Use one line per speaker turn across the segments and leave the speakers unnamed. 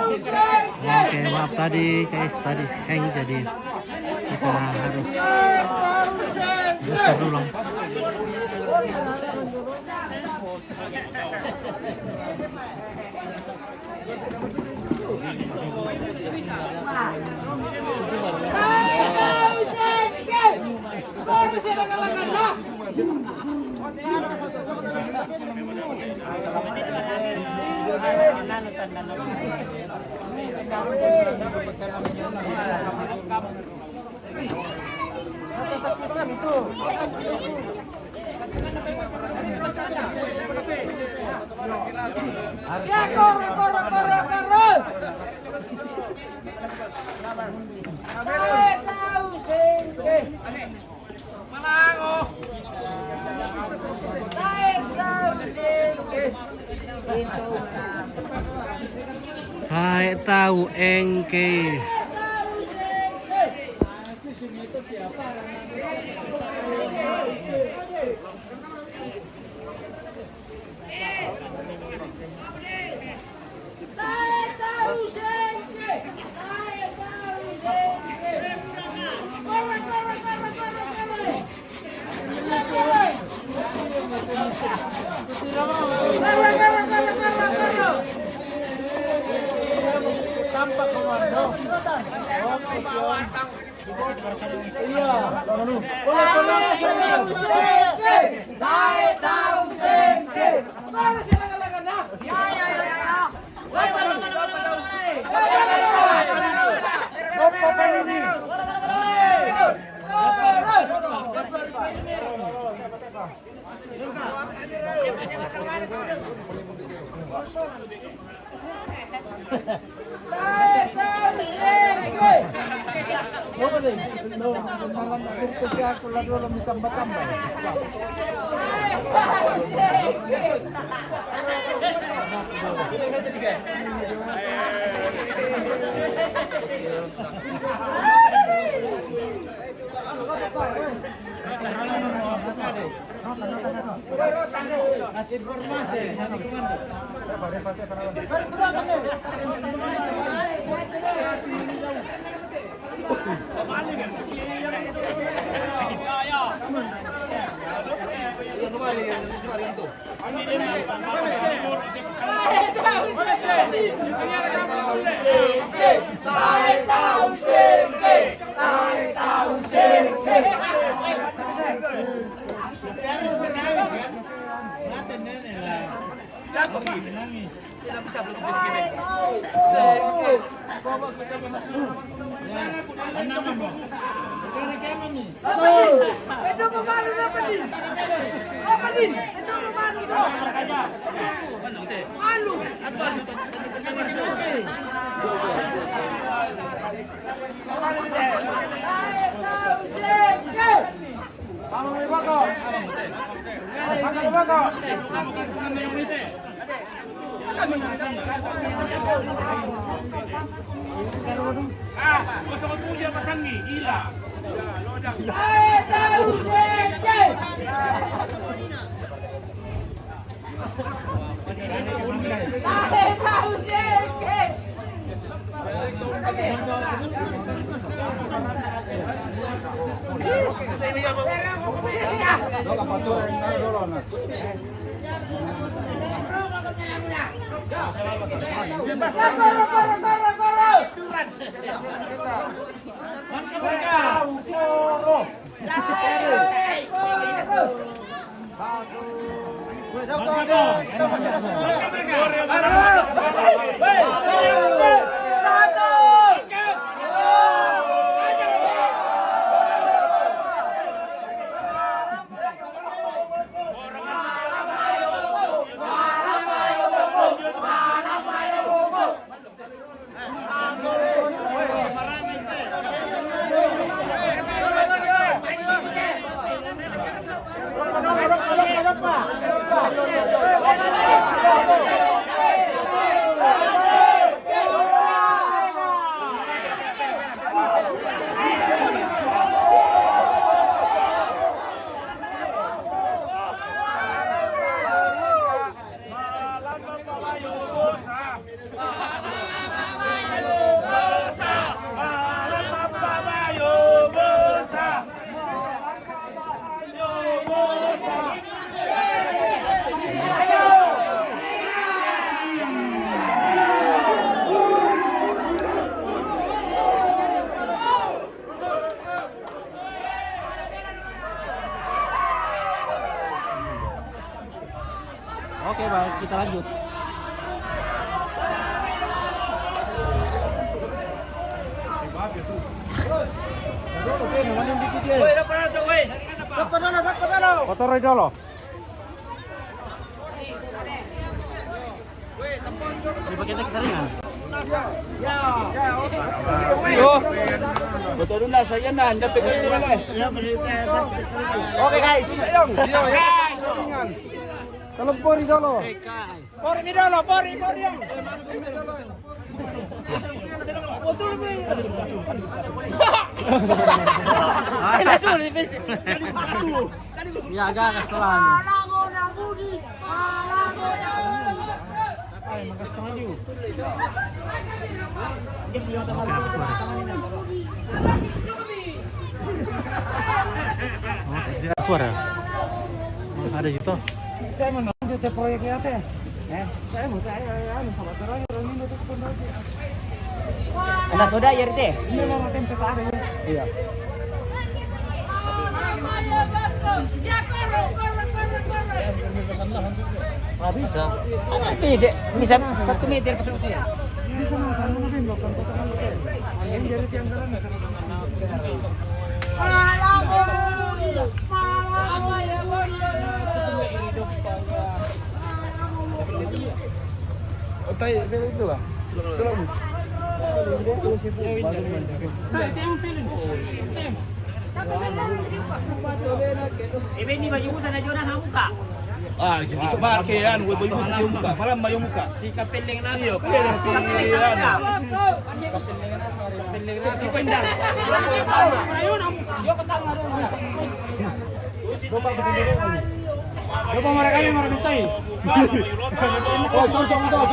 Oke, maaf tadi guys, tadi hang jadi kita harus start ulang.
Ya, corre. Tahu singke. Manango. Tahu singke.
Hai tahu engke.
Tampak komando. Iya. Tahu singke. Mana sih lang-langan na? Ya. Kasih informasi nanti komando. Tidak bisa berhenti segini. Kosong puja pasangi, gila. Pak.
kita lanjut. Kotor dulu. Coba kita keseringan.
Betul na saya na, dapat ko nila.
Oke guys. Tolong pori dulu. Pori dulu, pori.
Ya agak keselan. Suara. Ada gitu.
Saya mau lanjut proyeknya teh. Saya mau sama terang orang ini untuk pondasi.
Ana soda ya teh.
Ini mau makan sekali. Iya.
Nggak bisa.
Bisa 1 meter ke saya.
Ini sama-sama nanti melakukan potongan hotel. Yang dari tiang jalan nggak sama. Otai, itu lah. Tolong.
Ibe ni baju mo sana Jonas ang muka.
Ah, sa barke yan, ibu sa yung muka, malam yung muka.
Si kapiling na.
Iyo, kaya lang piyan.
Coba mereka yang marah mintai. Oh, contoh.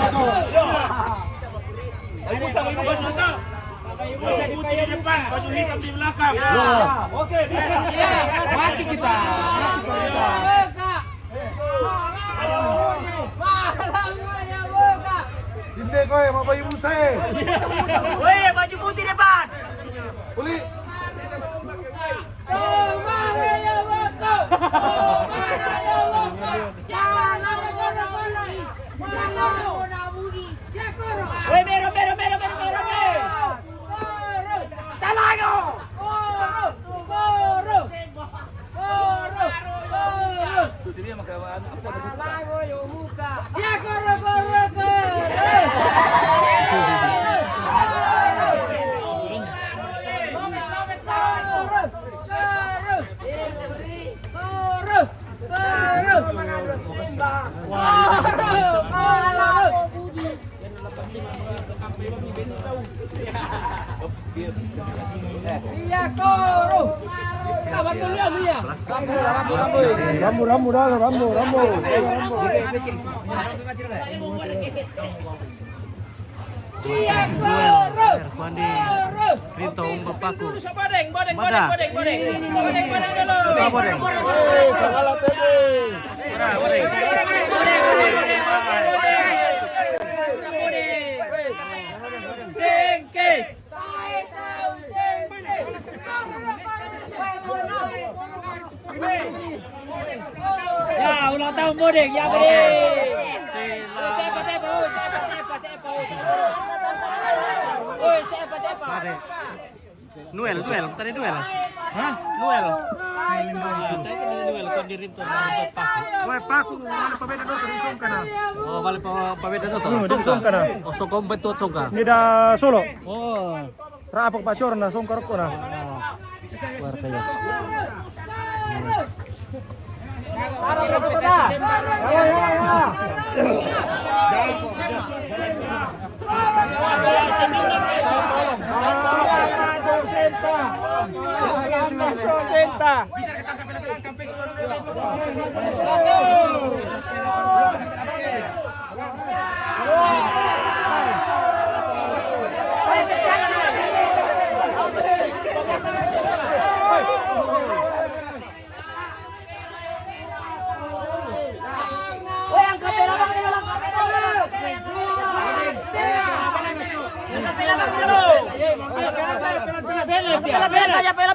Ibu sa juga. Putih di depan, baju hitam di belakang.
Oke, bisa. Mati kita. Hindi ko eh, mabay mo sa eh.
Woi, baju putih depan.
Uli.
Woi, mero. Talago.
Terus ini makawaan apa? Rambu.
Rito bapakku.
Bodeng dulu.
Segala TV.
Sengke. Ya, ulang tahun bodeng, ya bodeng. Tepa. Oi, tepa.
Noel, tadi duel. Hah? Noel. Duel kau di Rito bapakku.
Woi, paku mana pabeda do terisong kana.
Oh, balik pabeda to.
Song kana.
Oh, so kompet songka.
Ni da Solo.
Oh.
Raapok pacor na song karko na.
Luar kaya.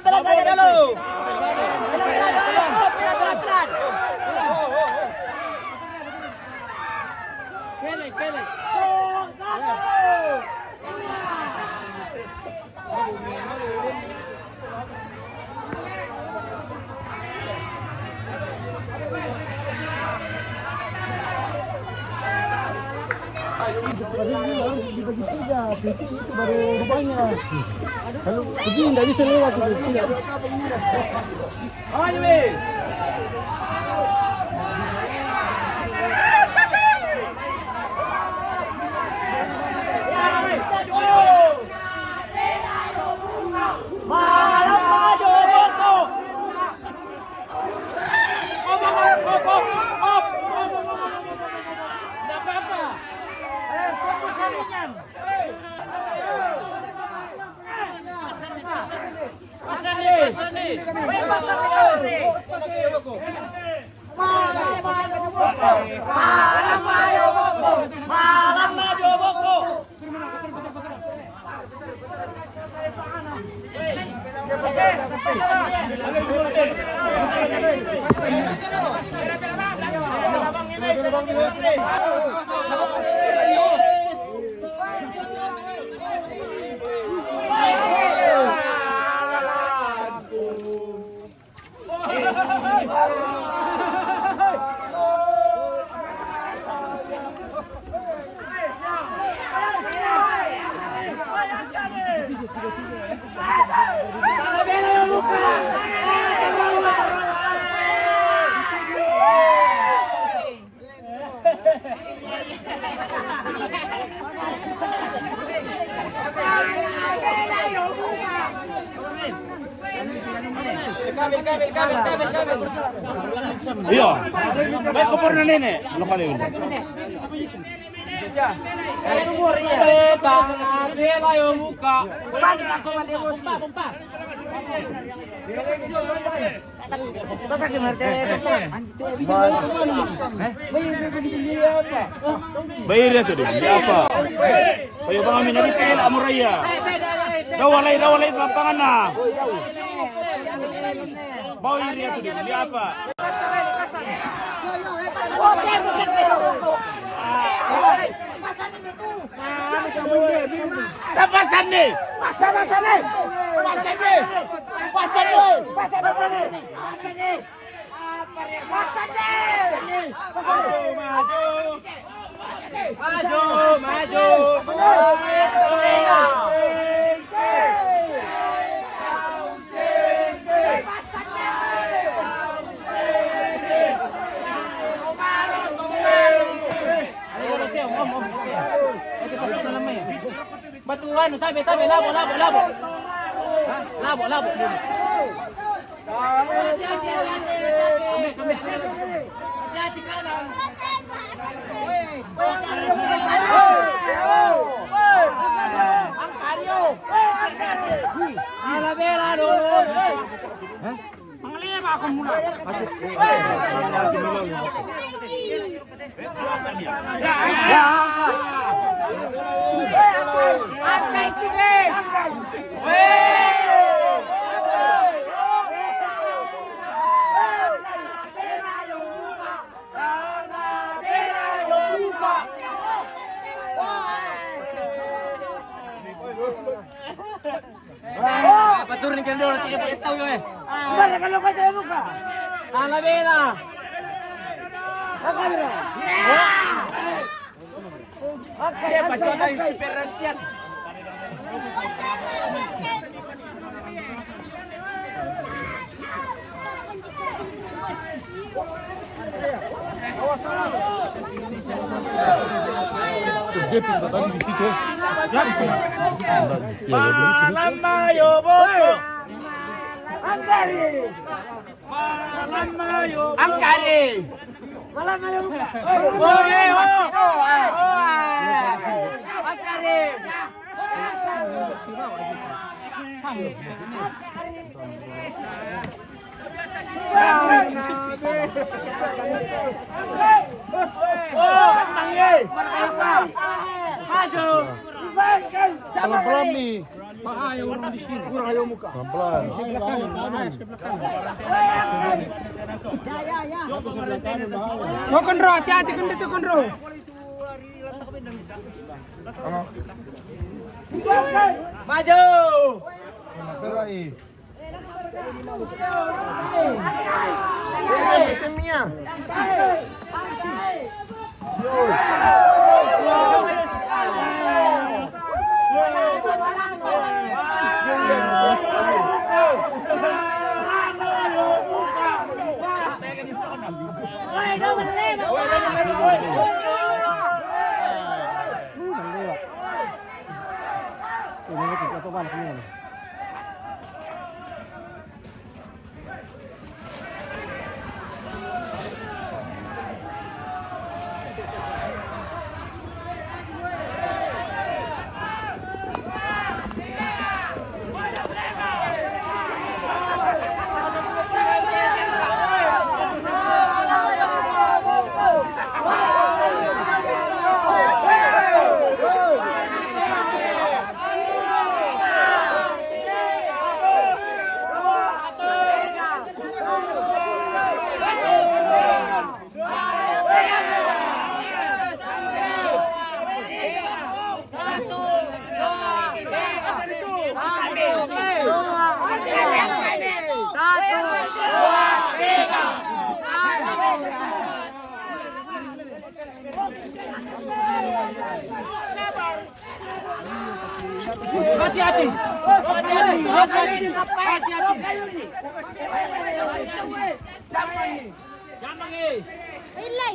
Pela saja dulu. Pelan.
udah titik itu baru rupanya. Kalau begini nggak bisa lewat itu. Tidak. Ayo, Be.
Iya. Baik kupur na nene. Lokal yun. Bayar itu deh. Apa? Ayo bang Amin nanti tel amuraya. Dawalay lapangan na. Bayar itu deh. Beli apa? Pasan nih. Maju.
Batuan, tabi, labo. Labo. Kami. Paturin ka doon, tiga pa itaw yun eh. Bala ka lang kayo mo ka. Alabela. Akalira. Okay, pasok na yung super rantian.
Malam mayo boko.
Angkari. Malam mayo. Boleh. Angkari. Maju. Pelan-pelan nih. Ayaw orang di sini. Kurang ayaw muka. Pelan-pelan. Konro, hati-hati kan itu konro. Maju. Ini atau balik ini.
Hati-hati. Hati-hati. Hati-hati. Hati-hati. Jangan
Pilih.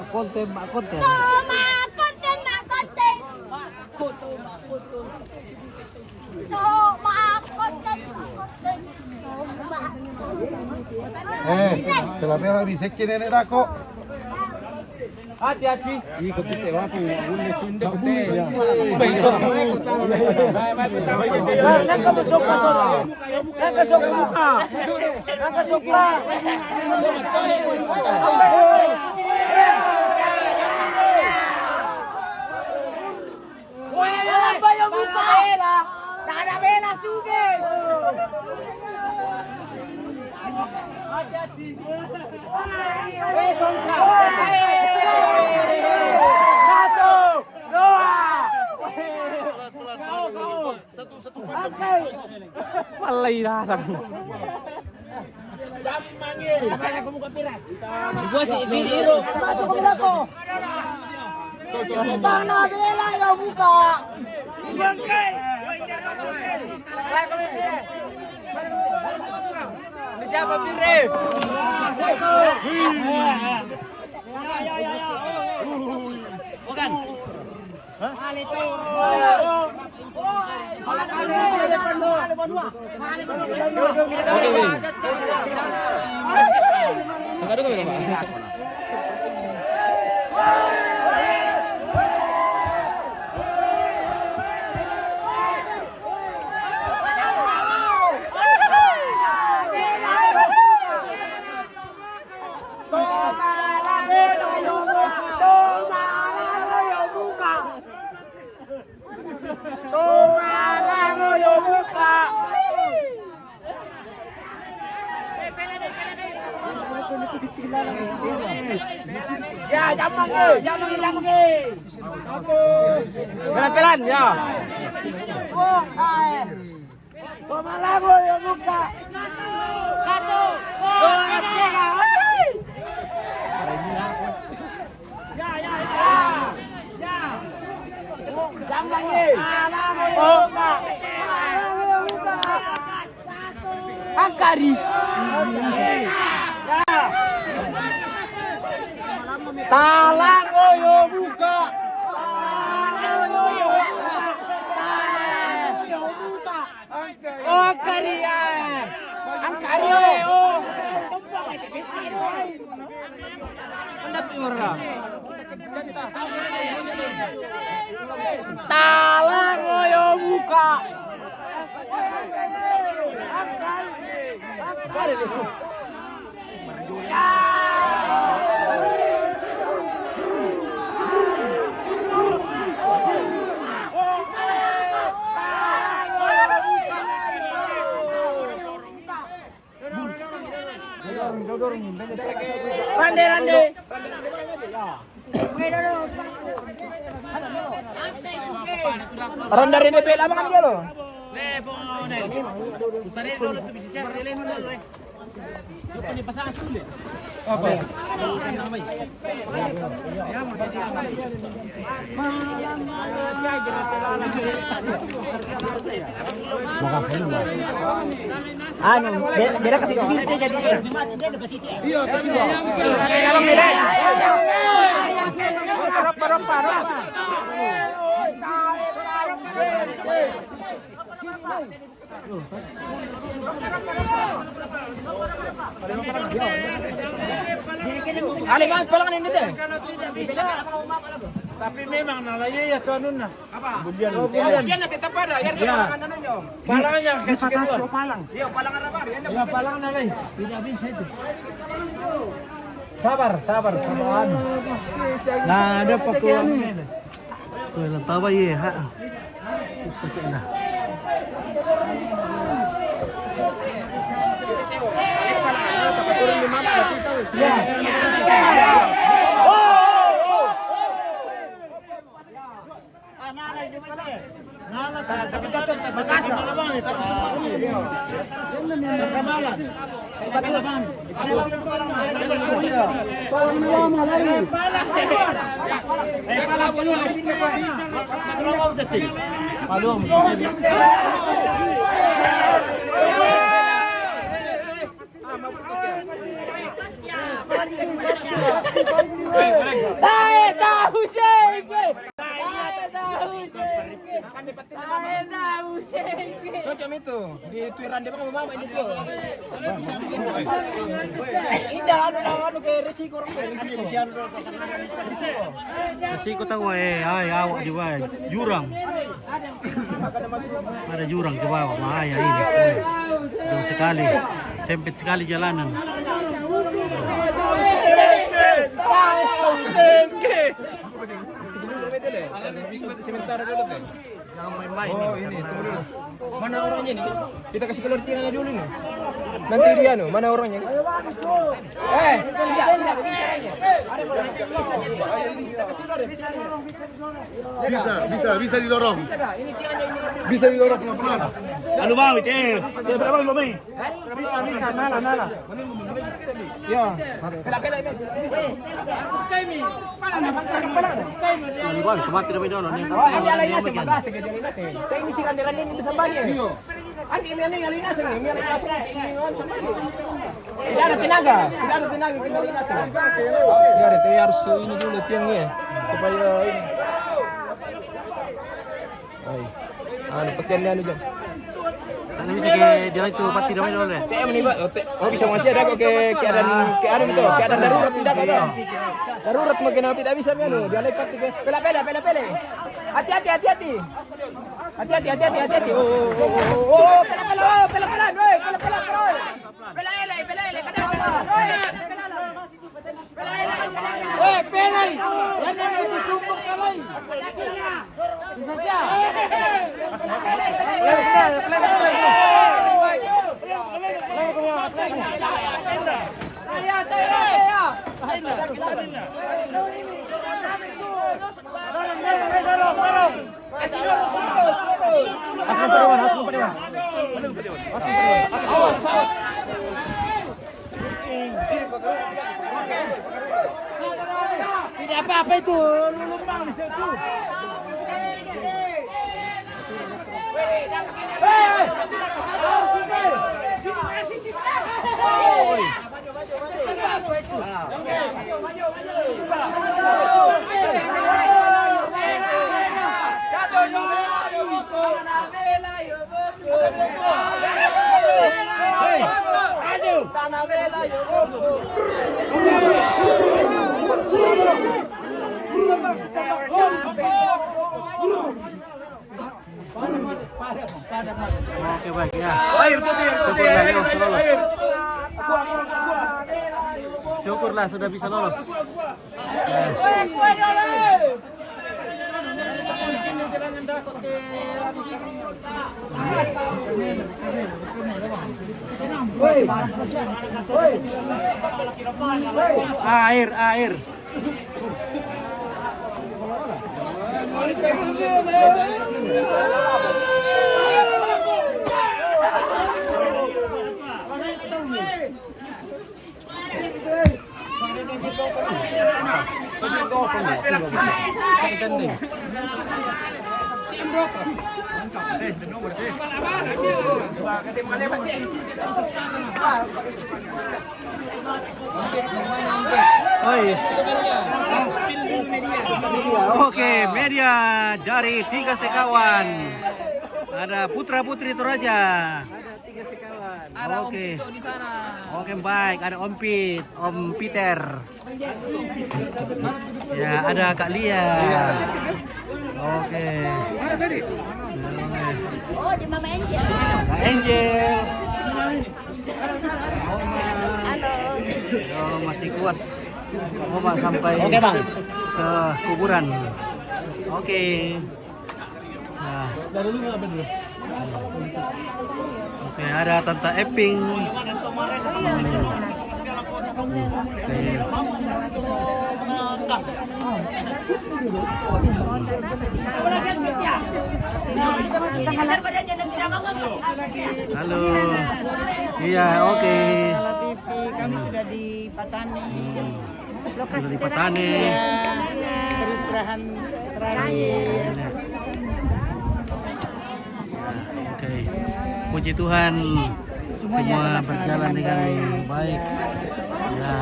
Konten, konten.
Toma, konten, konten. Toma, konten, konten.
Tela-tela bisekin nenek dako.
Hati-hati.
Ikut kita wapu, boleh tunduk kita.
Nangka besok ka to. Nangka sok muka. Nangka sok ka. Wala pa yung muka bela. Kada bela suge. Hati-hati. Satu, dua. Satu. Walay rasang. Gua si Iro.
Isang nabela yung buka.
Siapa Pire? Bukan. Ya, jangan pelan ya. Pemalago yang buka. Satu, dua, tiga. Ya. Jangan buka. Angkari. Talango yo buka. Oh karia. Angkari oh. Anda pura. Talango yo buka. Rande. Ronda rin pela mga kilo. Ano, beda kasi dito jadi. Iya, kasi. Kalau beda. Parap. Aliman pa lang nito eh.
Tapi memang nalaya ya tuan nun na. Apa?
Bulian na kita para. Yan palangan ano nyo.
Palangan niya kasi kedua.
Palang. Iya, palangan na ba? Yan
Ya palangan nalay. Tidak bisa itu. Sabar, sabar, sabaran. Nah, ada pakuan.
Tuh lang tawa ye ha. Sakit na.
Tayo tahu sengke. Tayo tahu sengke. Tayo tahu sengke.
Cocok itu. Di Twiran dia mau mama ini tuh. Indah anu ke resiko orang
Resiko tahu ay awak di bawah jurang. Ada jurang ke bawah, bahaya ini. Jauh sekali, sempit sekali jalanan.
Sementara dulu deh.
Jangan main-main.
Oh ini, tunggu dulu. Mana orangnya nih? Kita kasih keluar tiangnya dulu nih. Nanti dia no, mana orangnya?
Bisa didorong. Bisa didorong pelan-pelan.
Ano ba, Michel? Berapa lo, May?
Bisa, nala.
Ya. Pela-pela ini.
Igual, tomate na may doon.
Oh, hindi alay nasa magasa ka dili nasa. Kaya ini si kandiran ini sa banyo. Anti ini alay nasa ni, alay nasa ni sa banyo. Tidak ada tenaga kembali nasa. Ya, itu harus ini dulu tiangnya supaya ini. Ay. Ano petiannya anu jam.
Ano bisa ke jalan itu pati na may doon.
TM nih, Pak. Oh, bisa masih ada kok ke keadaan itu, keadaan darurat tidak ada. Darurat makin tidak bisa anu, dia lepat ke pela-pela. Hati-hati. Hati-hati. Oh, pela-pela, woi, pela-pela. Pela-ele, kenapa? Woi, pelai. Yang ada itu tumpuk kalai. Bisa siap.
Tidak apa-apa itu, lumpang di situ.
Oke baik ya.
Air putih.
Syukurlah sudah bisa lolos. Air. Oke, media dari 3 sekawan. Ada putra putri Toraja.
Ada 3 sekawan.
Oke. Oke baik. Ada Om Pit, Om Peter. Ya ada Kak Lia. Oke.
Mana tadi?
Oh, di Mama Angel.
Kak Angel.
Halo.
Oh, masih kuat. Oma sampai
Oke, Bang.
ke kuburan. Oke. Nah. Oke, ada Tante Eping. Oke. Halo. Iya, oke.
Salah TV, kami sudah di Patani. Lokasi
Sudah di Patani.
Peristirahan terakhir.
Oke. Puji Tuhan semua berjalan dengan baik. Ya.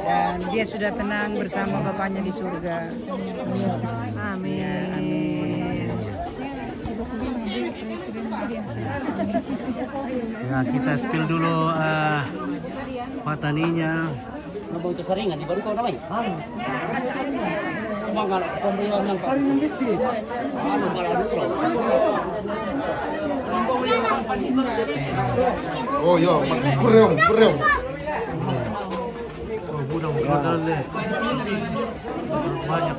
Dan dia sudah tenang bersama Bapaknya di surga. Amin.
Ya, kita spill dulu Pataninya.
Nabang itu saringan, di baru kau namanya? Mangal, pemberian yang saringan itu.
Oh iya, bereong.
Oh, mudah deh. Banyak.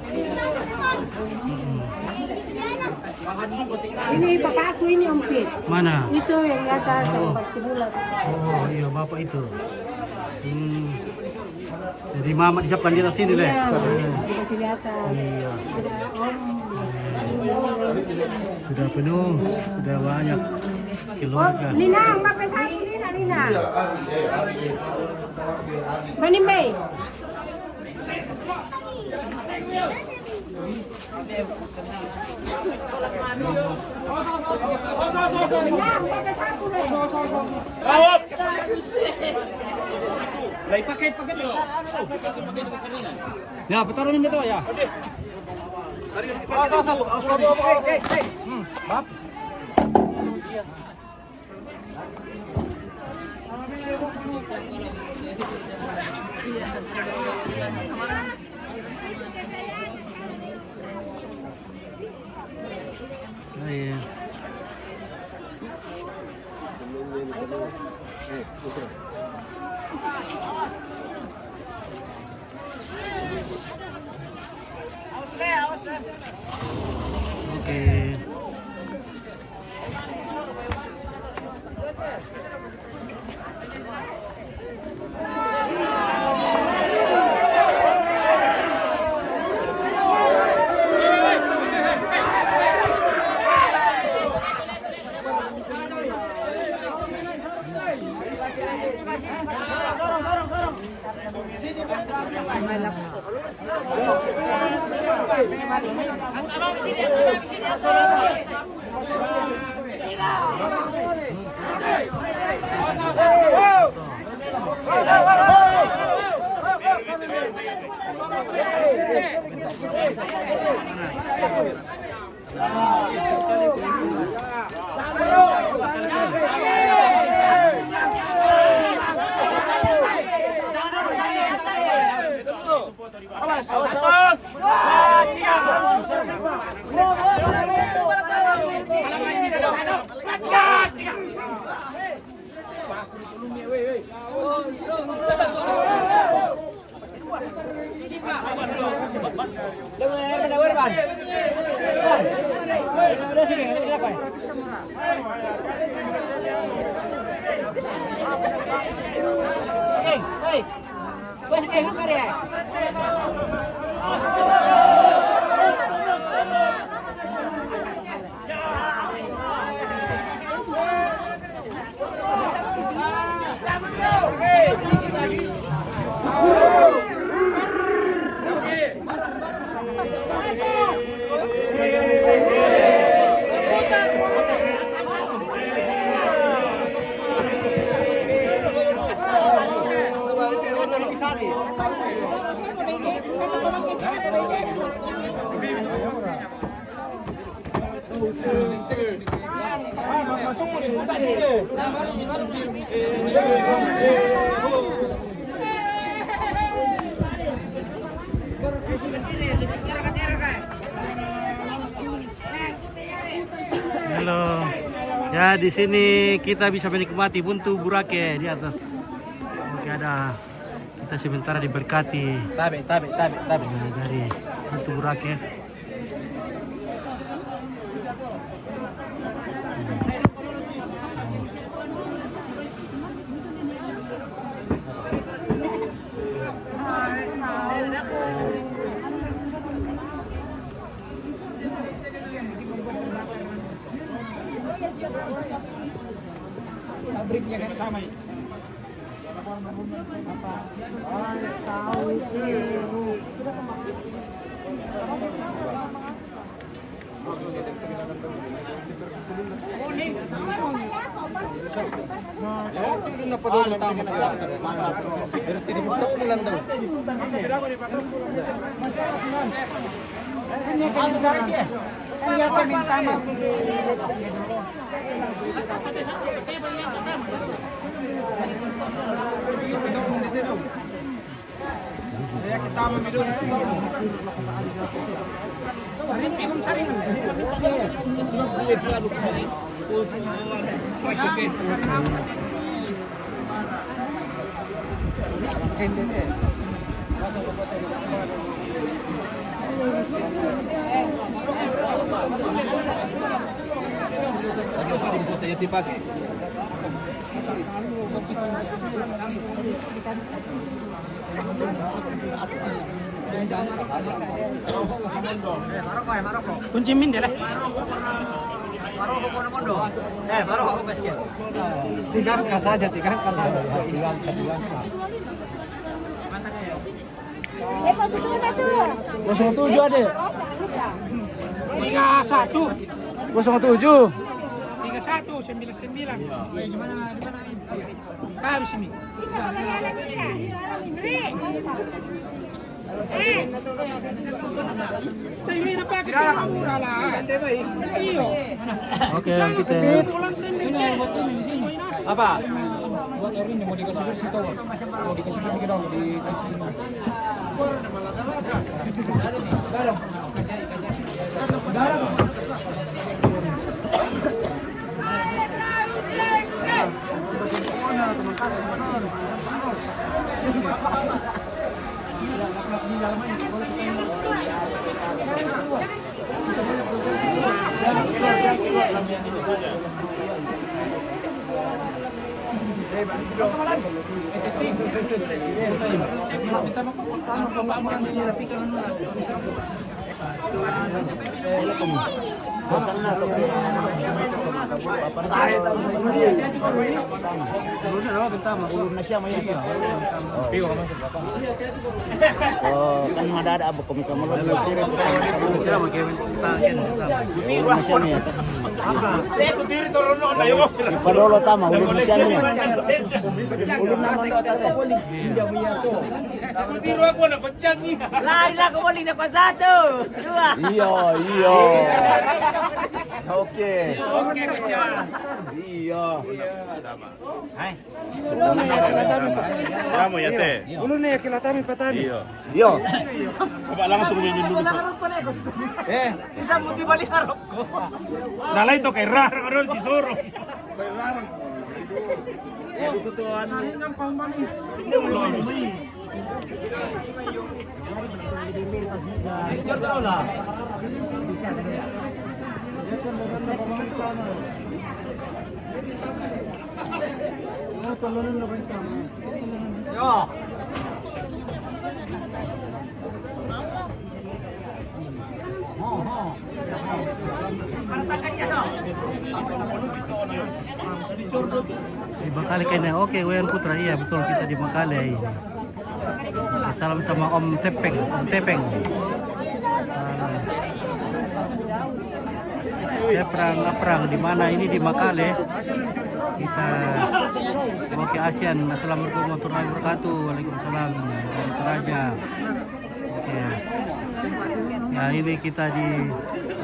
Ini bapak aku ini Om Pit.
Mana?
Itu yang di atas yang pakai bulat.
Oh iya bapak itu. Jadi mama disiapkan di atas sini leh.
Dikasih di atas.
Iya.
Sudah Om.
Sudah penuh, sudah banyak
Oh,
keluarga.
Lina, bapak saya Lina. Benim Bay.
Ya, petaruhin itu ya.
Oh, iya. Oke. Halo. Ya, di sini kita bisa menikmati buntu Burake di atas. Oke, ada kita sementara diberkati
Tabe.
dari buntu Burake.
Kaya kami tama
Kunci min deh. Baru aku basket.
Tiga saja.
Kosong 7 ada.
31.
07.
3199. Habis ini.
Oke, kita
Apa?
Buat ini mau dikasih bersih tau. Mau dikasih bersih kita mau dikasih.
Kan madada abo kami kamu lo kiri
siapa
Padolo tama ulun masyami ya. Ulun naman lo tate.
Putiro ako na pecang ni.
Lain lah kembali na kwa satu. Dua.
Iyo. Oke. Iyo.
Kamu ya teh.
Ulun na kilatan patani.
Iyo.
Iyo.
Coba langsung minum dulu.
Bisa muti balik harap ko.
Nalay to kay raro karol disuro.
Yo.
Di Bangkali kayaknya. Oke, Wayan Putra, iya betul kita di Bangkali. Oke, salam sama Om Tepeng. Saya perang di mana ini di Makale. Kita Oke ASEAN. Assalamualaikum warahmatullahi wabarakatuh. Waalaikumsalam dari Toraja. Oke. Ya ini kita di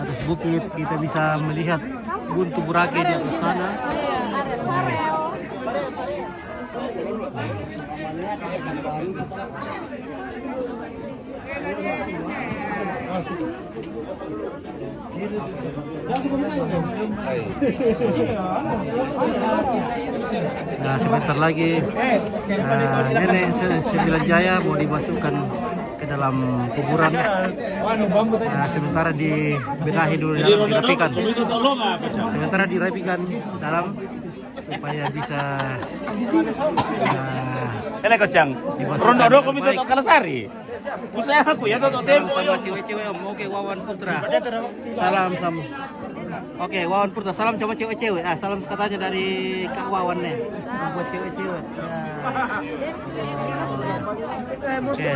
atas bukit kita bisa melihat Buntu Burake di atas sana. Nah, sebentar lagi nenek Sembilan Jaya mau dimasukkan ke dalam kuburan. Nah, sementara dibenahi dulu, dirapikan. Sementara dirapikan dalam supaya bisa
Ele kocang. Rondo do komite to Kalasari. Usai aku ya to tempo yo.
cewek-cewek. Oke, Wawan Putra. Salam. Oke, Wawan Putra. Salam sama cewek-cewek. Salam katanya dari Kak Wawan nih. Buat cewek-cewek. Oke.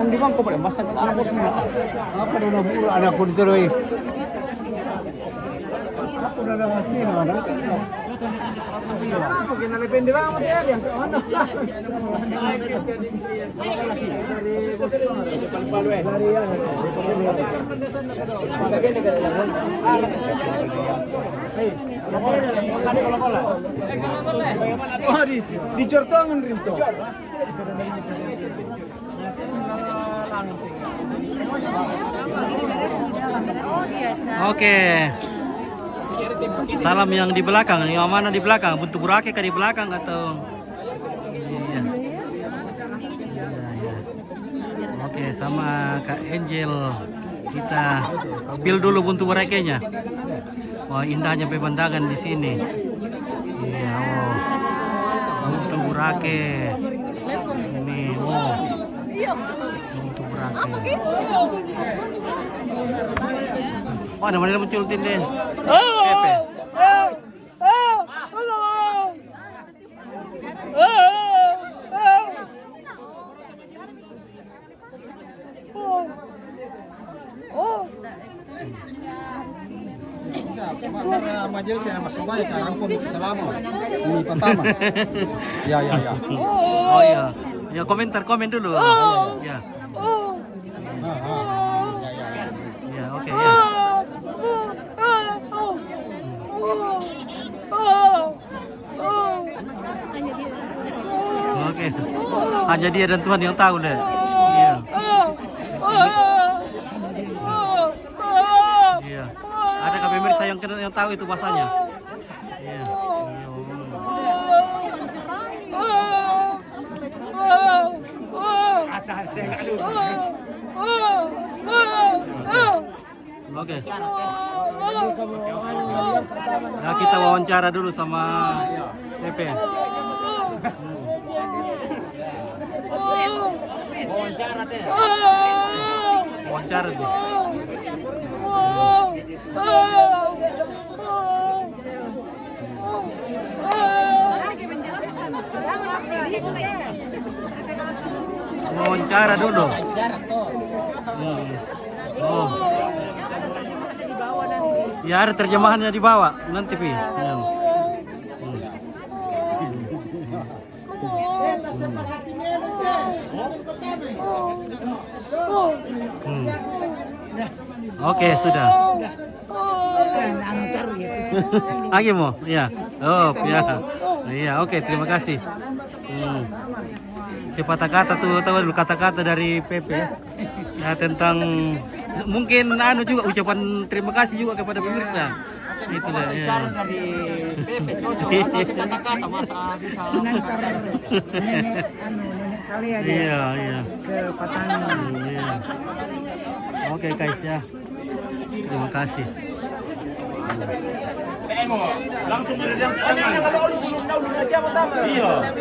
Di bang ko pala basta sa anak ko semua. Apa daw na buro anak ko dito eh. Apa daw na sino na? Apa kinalipin di ba mo diyan yang ano? Oh, di Jortongan rin to.
Oke. Salam yang di belakang. Yang mana di belakang? Buntu Burake kah di belakang atau? Iya. Oke, sama Kak Angel kita spill dulu Buntu Burake-nya. Wah, indahnya pemandangan di sini. Iya, oh. Buntu Burake. Ini, oh. Buntu Burake. Oh, namanya muncul tindih. Pepe.
Karena majelis yang masuk banyak sekarang pun selama ini pertama. Ya.
Oh iya. Ya komen dulu. Ya. Ya, oke ya. Oke. Hanya dia dan Tuhan yang tahu deh. Iya. Iya. Adakah pemirsa yang tahu itu bahasanya? Iya. Oke. Nah, kita wawancara dulu sama Pepe. Wawancara tuh. Wawancara dulu. Oh. Ya, ada terjemahannya di bawah nanti Pi. Ya. Oke, sudah. Lagi mau? Iya. Oh, ya. Iya, oke, terima kasih. Sepatah kata tuh, tahu dulu kata-kata dari Pepe ya tentang mungkin juga ucapan terima kasih juga kepada pemirsa. Itu lah. Ya.
Dari Pepe sepatah kata masa bisa
Mengantar nenek Saleh aja
Iya.
ke Patani.
Iya. Oke guys ya. Terima kasih.
Langsung dari yang tangan. Iya.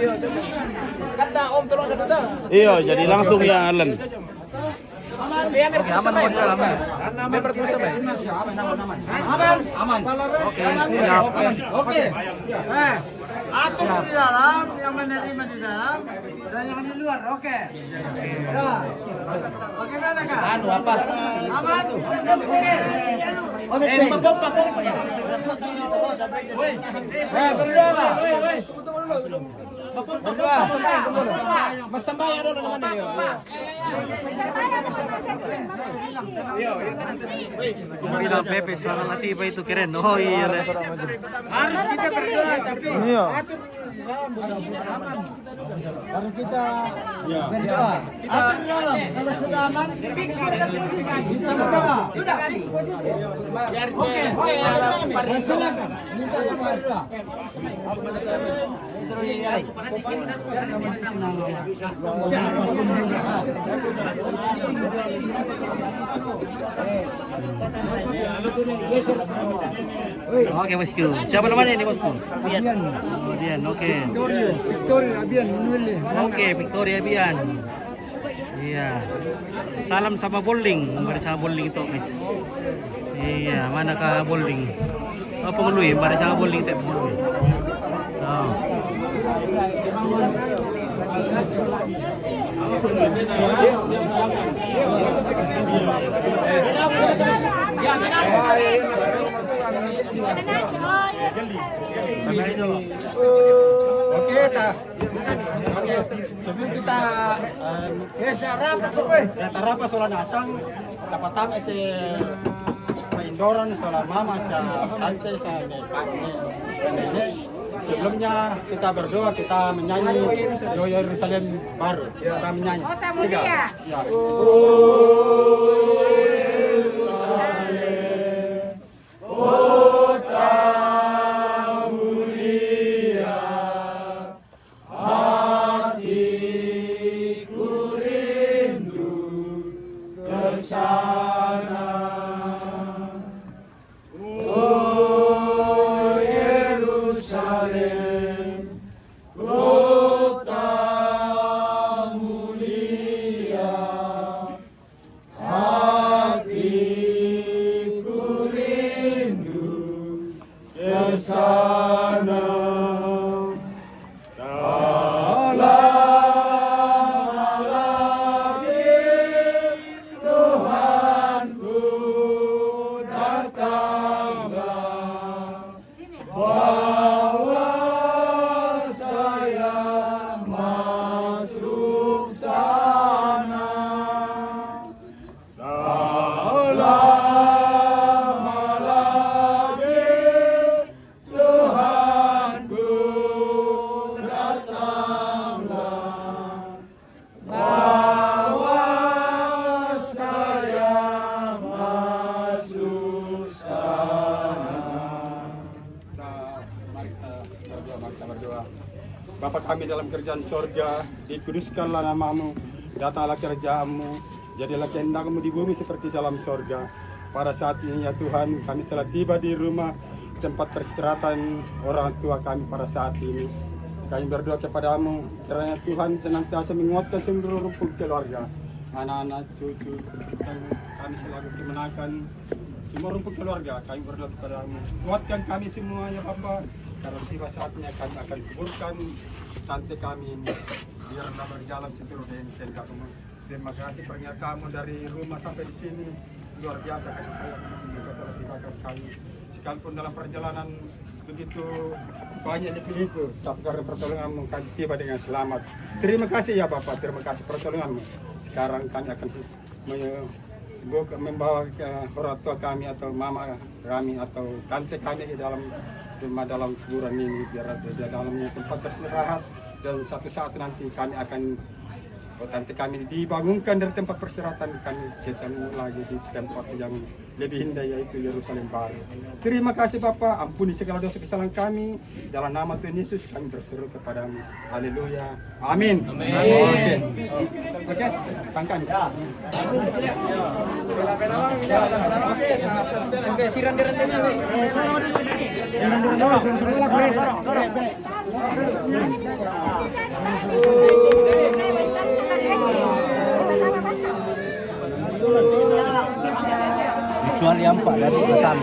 Kata Om tolong ada betul.
Iya, jadi langsung ya Alan.
Oke, aman aman. Member terus sampai.
Aman.
Oke, siap.
Oke. Atur di dalam, yang menerima di dalam, dan yang di luar. Oke. Ya. Bagaimana kak?
Anu apa?
Aman.
Oke. Pokoknya.
Berdoa.
Mas sambayan dulu naman niyo.
Kita Pepe soal Latifa itu keren. Oh iya deh.
Harus kita berdoa, tapi atur aman. Harus kita berdoa. Atur dalam. Kalau sudah aman, kita berdoa. Sudah. Oke. Silakan. Minta yang berdoa.
Oke bosku. Siapa namanya ini bosku? Abian. Oh, Dian. Oke.
Victoria Abian Nuli.
Oke, Victoria Bian. Iya. Salam sama bowling, mari sama bowling itu, guys. Iya, mana ka bowling? Oh, pengeluh, mari sama bowling itu pengeluh. Oh.
Oke, sebelum kita tarapa soal nasang, dapat tam itu indoran soal mama sa tante sa sebelumnya kita berdoa, kita menyanyi doa Yerusalem baru. Kita menyanyi. Tiga. Ya. Bapa kami dalam kerjaan sorga, dikuduskanlah namamu, datanglah kerjaanmu, jadilah kehendakmu di bumi seperti dalam sorga. Pada saat ini ya Tuhan, kami telah tiba di rumah tempat peristirahatan orang tua kami pada saat ini. Kami berdoa kepadamu, kiranya Tuhan senantiasa menguatkan seluruh rumpun keluarga, anak-anak, cucu, kami selalu dimenangkan semua rumpun keluarga. Kami berdoa kepadamu, kuatkan kami semuanya Bapa. Karena tiba saatnya kami akan kuburkan tante kami ini biarlah berjalan seluruh dengan kehendakmu. Terima kasih pernyataan kamu dari rumah sampai di sini, luar biasa kasih sayang juga telah tibakan kami. Sekalipun dalam perjalanan begitu banyak dipilihku, tapi karena pertolonganmu kami tiba dengan selamat. Terima kasih ya Bapak, terima kasih pertolonganmu. Sekarang kami akan membawa ke orang tua kami atau mama kami atau tante kami di dalam rumah dalam kuburan ini biar ada dalamnya tempat beristirahat, dan satu saat nanti kami akan nanti kami dibangunkan dari tempat persiratan, kami ketemu lagi di tempat yang lebih indah, yaitu Yerusalem baru. Terima kasih Bapa, ampuni segala dosa kesalahan kami. Dalam nama Tuhan Yesus kami berseru kepadamu. Haleluya. Amin. Oke, tangkan.
Oke, siran
Kecuali yang Pak dari Batam.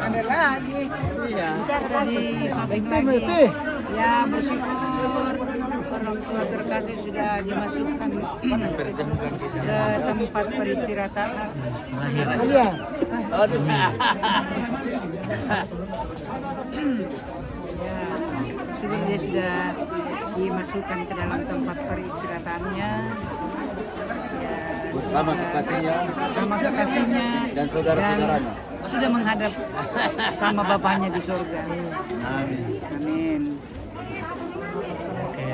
Ada lagi. Iya. Jadi shopping lagi. Ya bersyukur orang tua terkasih sudah dimasukkan ke tempat peristirahatan.
Iya.
Ya, dia sudah dimasukkan ke dalam tempat peristirahatannya. Ya,
Sama kekasihnya
sama kekasihnya
dan saudara-saudaranya.
Sudah menghadap sama bapaknya di surga.
Amin.
Amin.
Oke.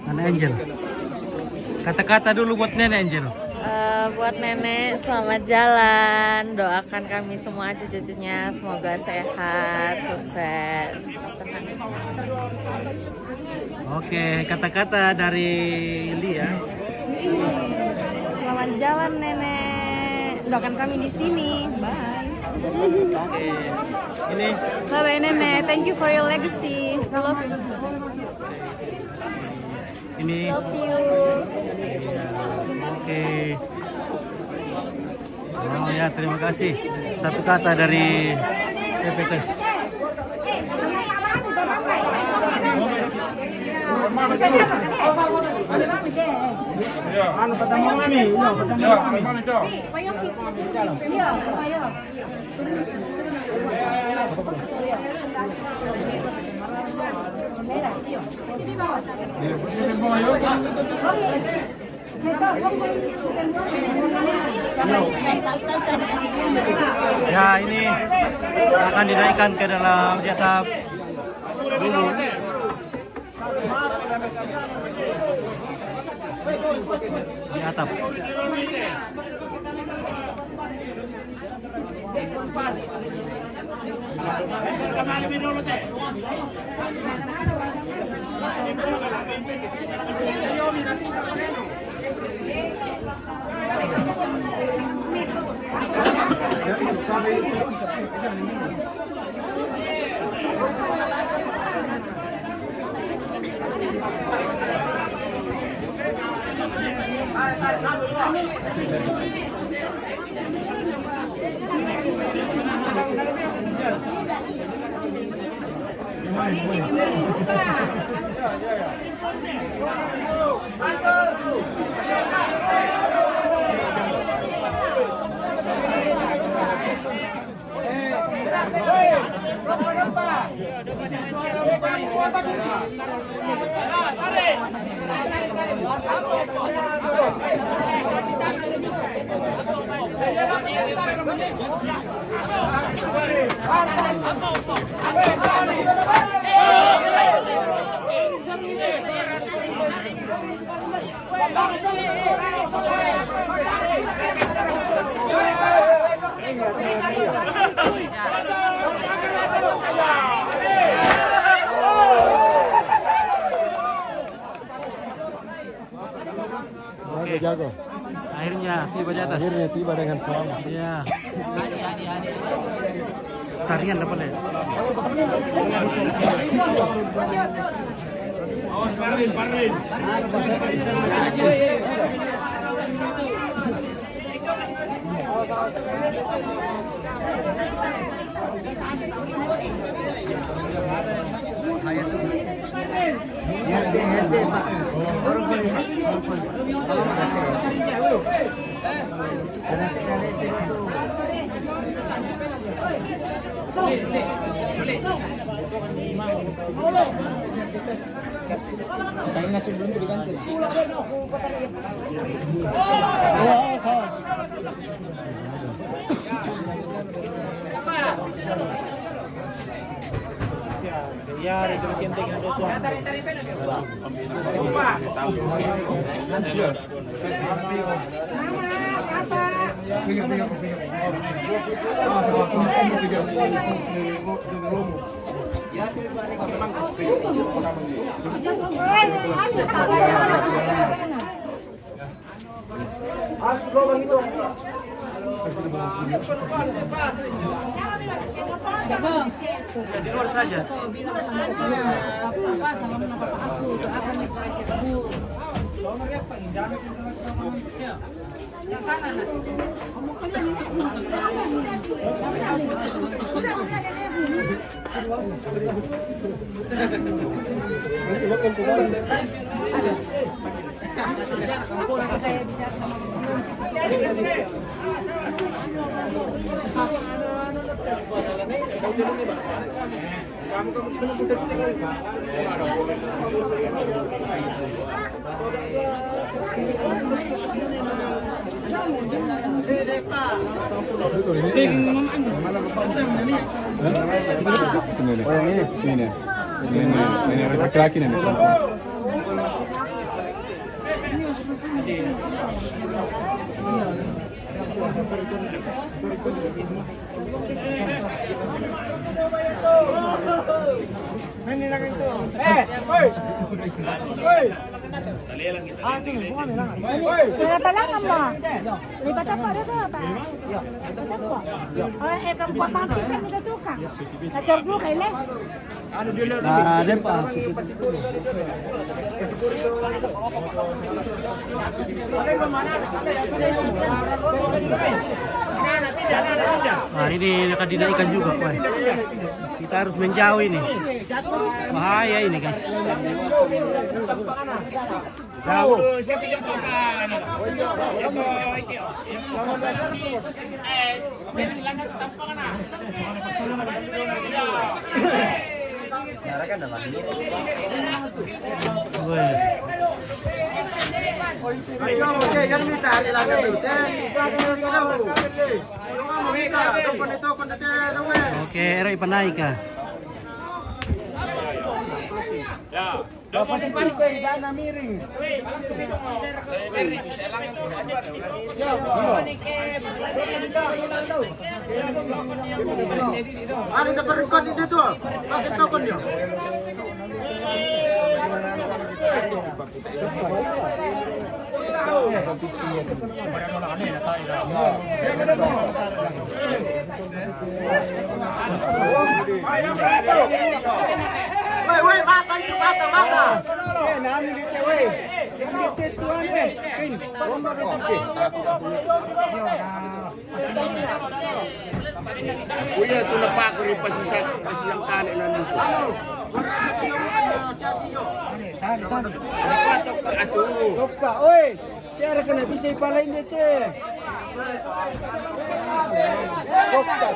Mana Angel? Kata-kata dulu buat nenek Angel.
Buat nenek selamat jalan, doakan kami semua cucu-cucunya semoga sehat, sukses.
Oke, kata-kata dari Lia.
Selamat jalan nenek. Doakan kami di sini. Bye.
Oke. Ini
Bye bye nenek. Thank you for your legacy. I love you.
ini
Love you.
oke. Oh ya, terima kasih. Satu kata dari PPKes. Ya, ini akan dinaikkan ke dalam di atap dulu. Di atap. Oke. Akhirnya tiba di atas.
Akhirnya tiba dengan selamat.
Iya. Sarian dapat ya?
Kain nasi belum diganti. Ya, itu kenting ada tuan.
Di luar saja.
Ini laki-laki nih.
Berapa lama mah? Lipat apa ada tuh apa? Oh, perempuan mati kan itu tukang. Acor dulu kayaknya.
Ada Pak. Nah, ini kadina ikan juga, Pak. Kita harus menjauh ini. Bahaya ini, guys. Jauh. Oke, Eroy panay ka.
Bapak si Pikoy, dana miring.
Ano ka pa record dito? Bakit tokon niyo? Woi, mata itu mata.
Eh, nami dito, wey. Kaya dito tuan, wey. Kin, bomba dito.
Kuya, ito na pa ako rin pasisang kanin na nito.
Kopka, oi. Siara ka na, bisa ipalain dito. Kopka.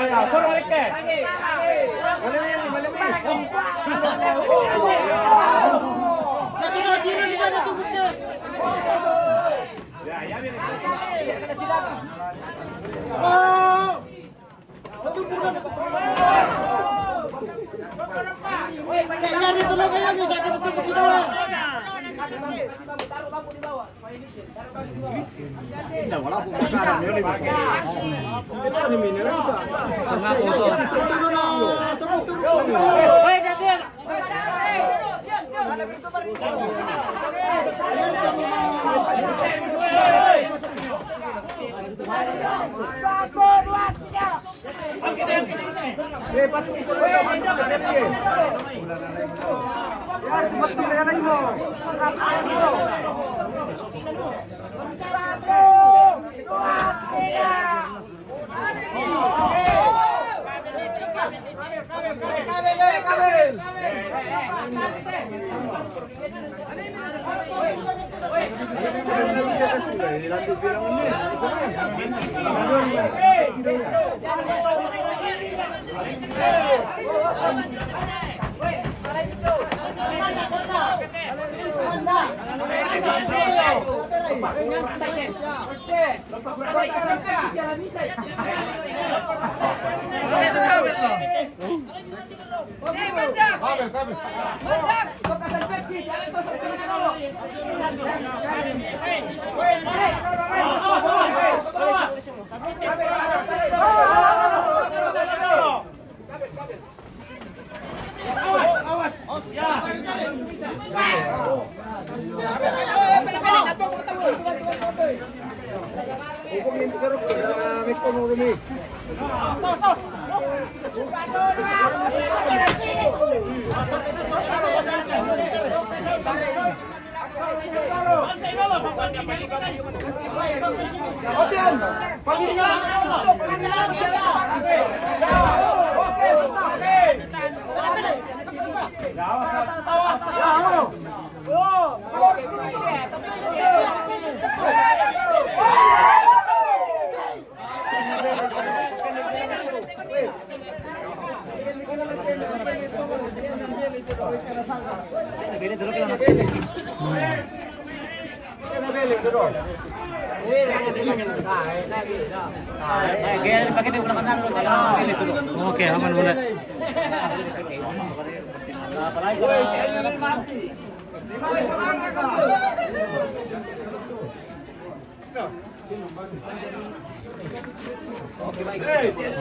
Ya, solo balik ke.
Nyari tenaga yang bisa kita tunggu kita.
Satu, dua, tiga.
Oke, aman boleh.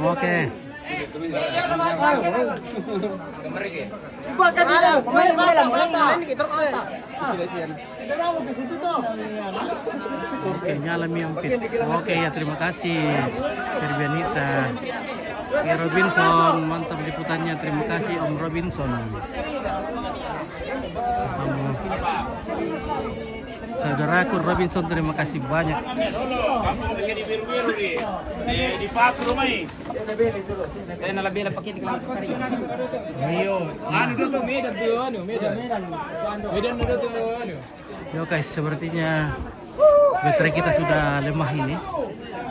Oke. Oke, nyala miampit. Oke ya, terima kasih Ferbianita. Oke, Robinson, mantap liputannya. Terima kasih Om Robinson. Sama saudaraku Robinson, terima kasih banyak.
Kamu bikin di biru-biru di Pak rumah ini.
Saya nalabila pakai di kelas sari. Ayo, anu dulu Medan tuh, anu Medan. Medan dulu tuh, anu.
Yo guys, sepertinya baterai kita sudah lemah ini.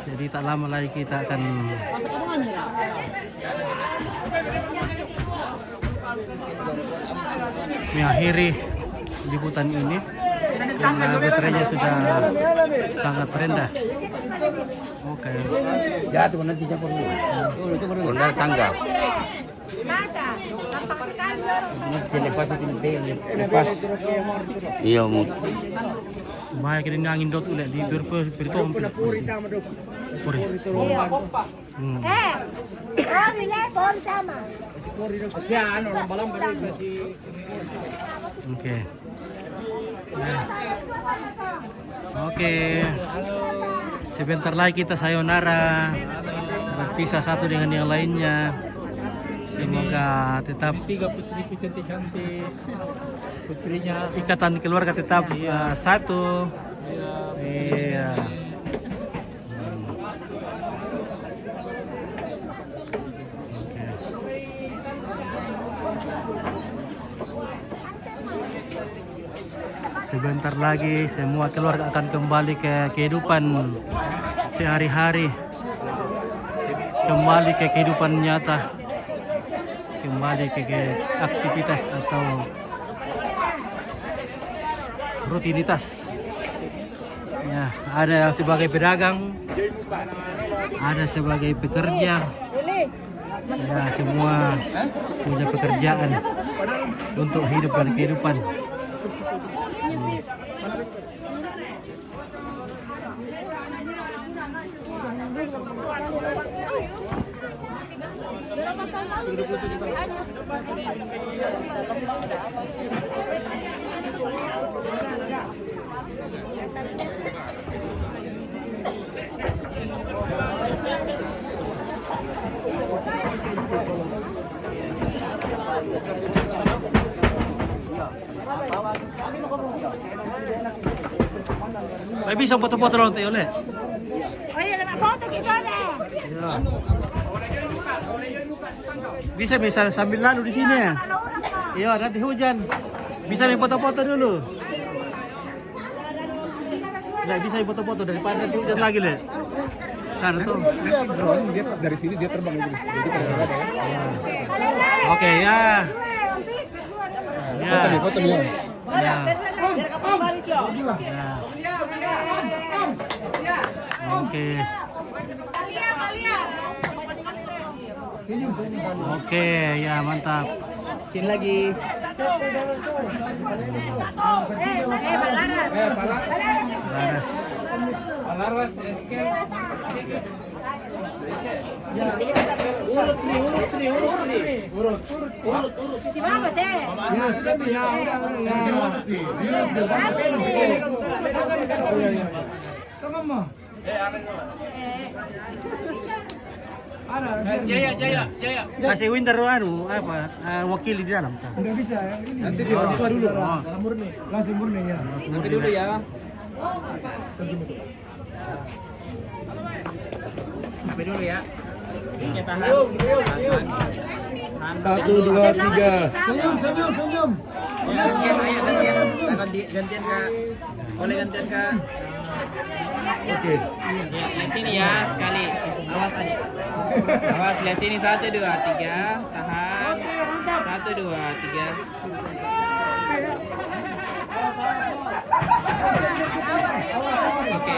Jadi tak lama lagi kita akan mengakhiri liputan ini karena baterainya sudah sangat rendah. Oke.
Jatuh nanti campur dulu. Itu baru rendah tangga. Lepas itu lepas. Iya mu.
Bahaya kena angin dot udah di bertom. Puri. Oke. Oke. Sebentar lagi kita sayonara. Berpisah satu dengan yang lainnya. Semoga tetap
Tiga putri cantik. Putrinya
ikatan keluarga tetap satu. Iya. Sebentar lagi semua keluarga akan kembali ke kehidupan sehari-hari, kembali ke kehidupan nyata, kembali ke aktivitas atau rutinitas. Ya, ada yang sebagai pedagang, ada sebagai pekerja. Ya, semua punya pekerjaan untuk hidup dan kehidupan. May bisa foto-foto lang tayo ulit.
Oh iya, dapat foto gitu deh.
Ya. Bisa sambil lalu di sini ya. Iya, nanti hujan. Bisa nih foto-foto dulu. Nggak bisa foto-foto daripada nanti hujan lagi, Le. Sana tuh.
Dia dari sini dia terbang gitu. Jadi pada ada ya.
Oke, ya. Ya.
Foto dia.
Ya. Oke. Oke, ya mantap.
Sini lagi.
Laras.
Urut. Si mama deh.
Jaya. Kasih Winter apa? Wakili di dalam.
Enggak bisa ya. Nanti dia apa dulu. Murni. Langsung murni ya.
Nanti dulu ya. Sampai dulu ya. Kita tahan.
1, 2, 3.
Senyum. Gantian Kak. Boleh gantian Kak.
Oke.
Lihat sini ya sekali. Awas aja. Awas lihat sini 1, 2, 3. Tahan. 1, 2, 3. Oke.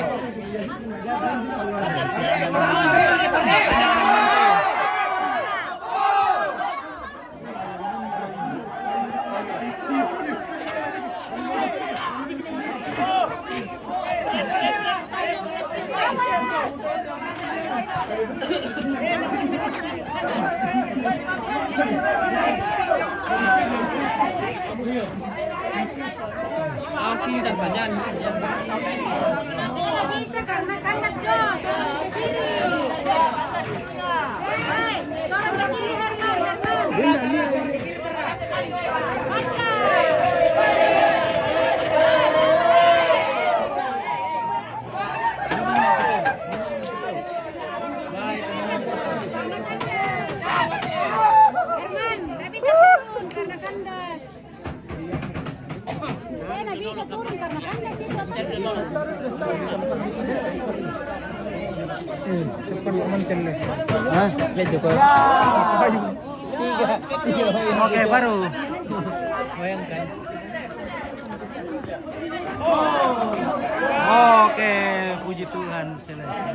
Sini dan jangan di sini.
Tidak bisa karena kandas dong. Ke kiri. Hei, dorong ke kiri Herman. Herman, tidak bisa turun karena kandas. Tidak bisa turun karena kandas itu.
Hah?
Lihat Joko.
Oke, baru.
Bayangkan.
Oke, puji Tuhan, selesai.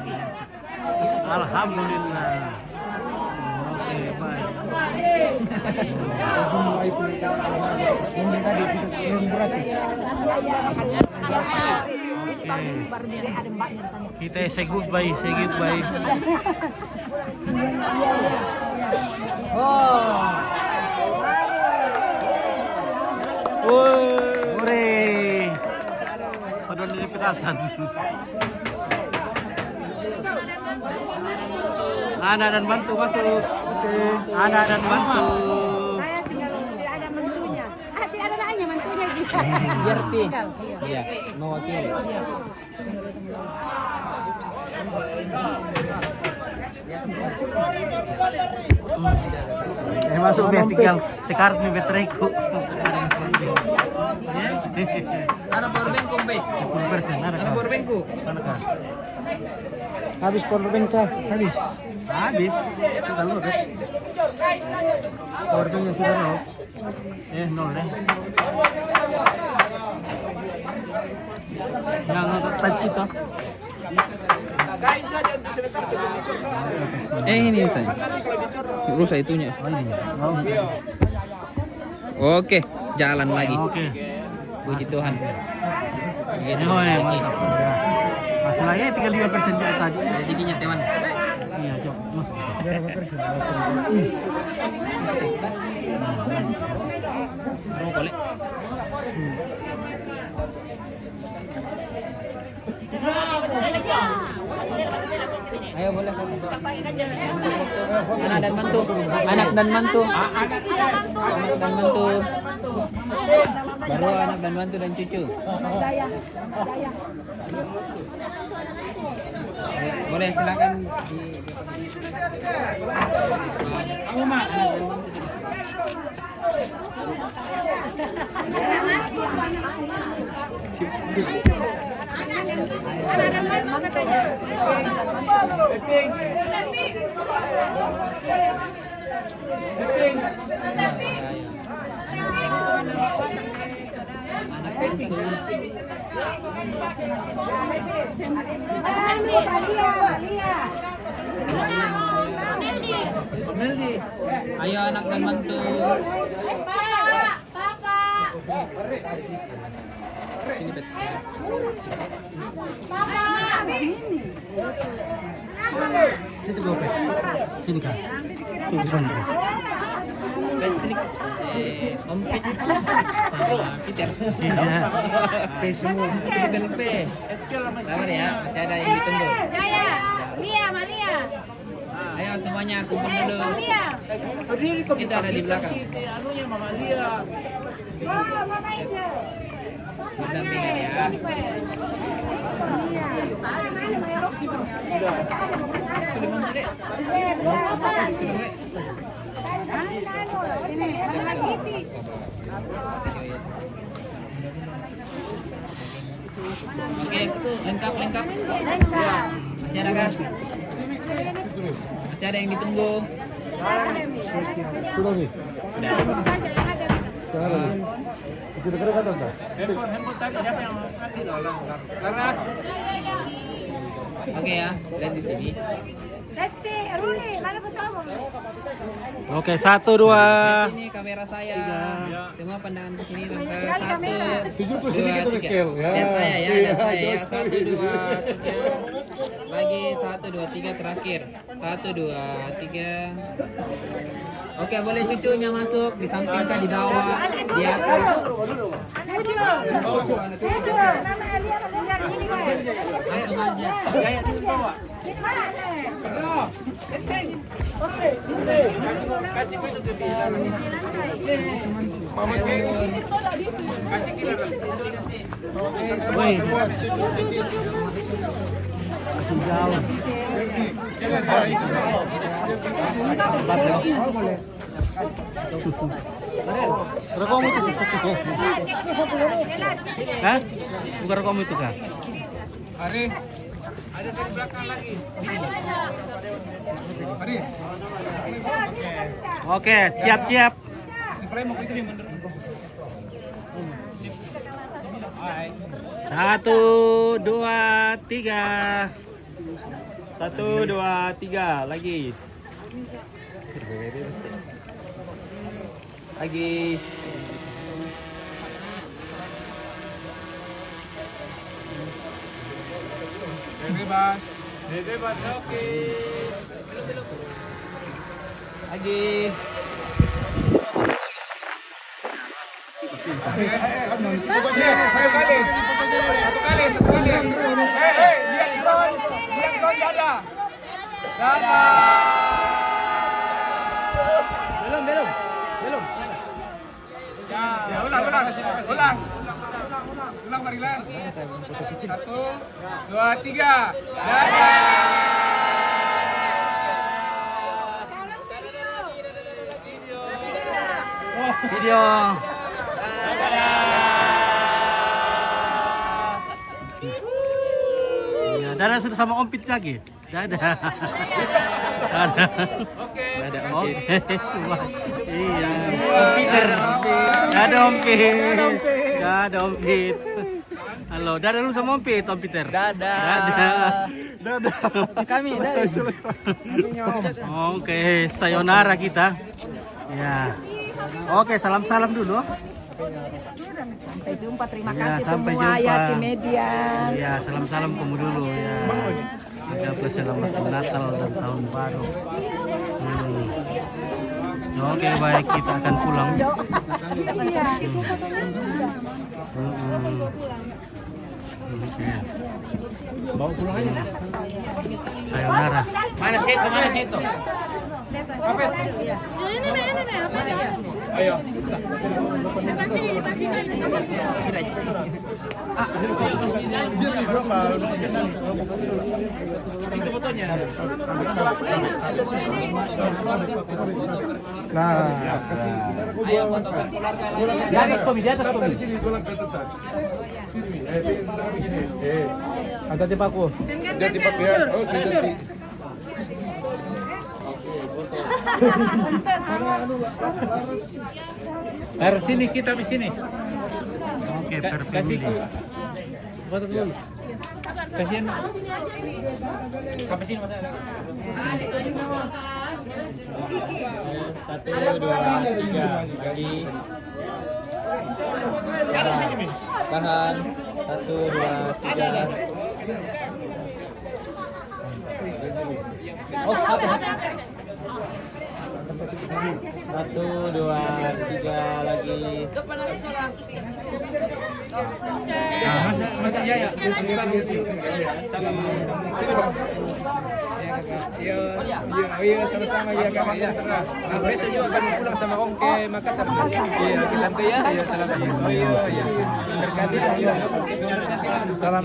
Alhamdulillah. Oke, baik.
Semua itu sebelum tadi kita sebelum berarti.
Kita say goodbye. Hore. Padahal dari petasan. Anak dan bantu masuk. Anak dan bantu.
Saya tinggal tidak ada mentunya. Tidak ada nanya mentunya gitu.
Biar pi.
Tinggal.
Iya, mewakili.
Masuk biar tinggal sekarang nih bateraiku.
Ada powerbank kombe.
10% ada.
Ada powerbankku.
Habis powerbank kah? Habis.
Habis. Sudah load. Powerbanknya sudah load. 0 deh. Yang touch itu.
Ini saya. Rusak itunya.
Oh ini.
Oke, jalan lagi.
Oke.
Puji Tuhan.
Ini mantap. Masalahnya tinggal 5% aja tadi.
Rezekinya teman.
Iya, coba.
Mau boleh. Ayo boleh. Anak dan mantu. Anak dan mantu. Anak dan mantu. Baru anak dan mantu dan cucu. Boleh silakan kamu mak. Meldi. Ayo anak dan mantu. Sini Bet.
Situ gope. Sini kan. Tuh sana.
Bet sini. Om Pit. Peter.
Iya.
P semua. Peter P. Sabar ya, masih ada yang ditunggu.
Jaya, Lia, Malia.
Ayo semuanya kumpul dulu.
Lia.
Kita ada di belakang. Berdampingan ya. Oke, lengkap. Masih ada kan? Masih ada yang ditunggu.
Sudah nih. Sudah kedekatan tak?
Oke ya, lihat di sini.
Lesti, Ruli, mana bertemu?
Oke, 1, 2.
Sini kamera saya. Semua pandangan ke sini tante.
Sekali kamera.
1,
Sujud ke sini kita miskel.
Dan saya ya, dan saya. 1, 2, 3. Lagi 1, 2, 3 terakhir. 1, 2, 3. Oke, boleh cucunya masuk di samping kah, di bawah, di atas.
Cucu, nama Elia, lihat ini kan.
Langsung aja.
Woi. Masih jauh. Rekam itu satu. Hah? Bukan rekam itu kah?
Aris, ada dari belakang lagi. Aris.
Oke, siap.
Si Frey mau ke sini mundur.
1, 2, 3. 1, 2, 3 lagi. Lagi.
Bebas, oke.
Lagi.
Satu kali. Lihat drone dada. Belum. Ya, ulang. Ulang Marilan. 1, 2, 3.
Video. Ya, Dada sudah sama Om Pit lagi. Dadah.
Oke.
Iya. Om Peter. Dadah Om Pit. Dadah Om Pit. Halo, dadah lu sama Om Pit, Om Peter. Dadah.
Kami dari.
Oke, sayonara kita. Ya. Oke, salam-salam dulu.
Sampai jumpa, terima
Ya,
kasih
sampai
semua
jumpa.
ya tim media.
Ya, salam-salam kamu dulu ya. Ada selamat Natal dan Tahun Baru. Oke, baik, kita akan pulang.
Bawa pulang aja.
Sayonara.
Mana situ? Mana situ? Ayo. Itu fotonya.
Nah,
Ayo fotokan keluarga lagi. Di atas Kobi, di atas Kobi.
ada tipaku.
Dia tipe ya. Oh, tidak.
Harus sini kita di sini.
Oke, per family.
Foto dulu. Kasihan. Sampai sini Mas.
1, 2, 3 lagi. Tahan. 1, 2, 3. Oh, apa? 1, 2, 3 lagi.
Nah, Mas Jaya. Iya, sama-sama ya Kak. Ya. Nah, besok juga akan pulang sama Om ke Makassar. Iya, kita nanti ya. Iya, salam. Oh iya, iya. Berkati ya. Salam.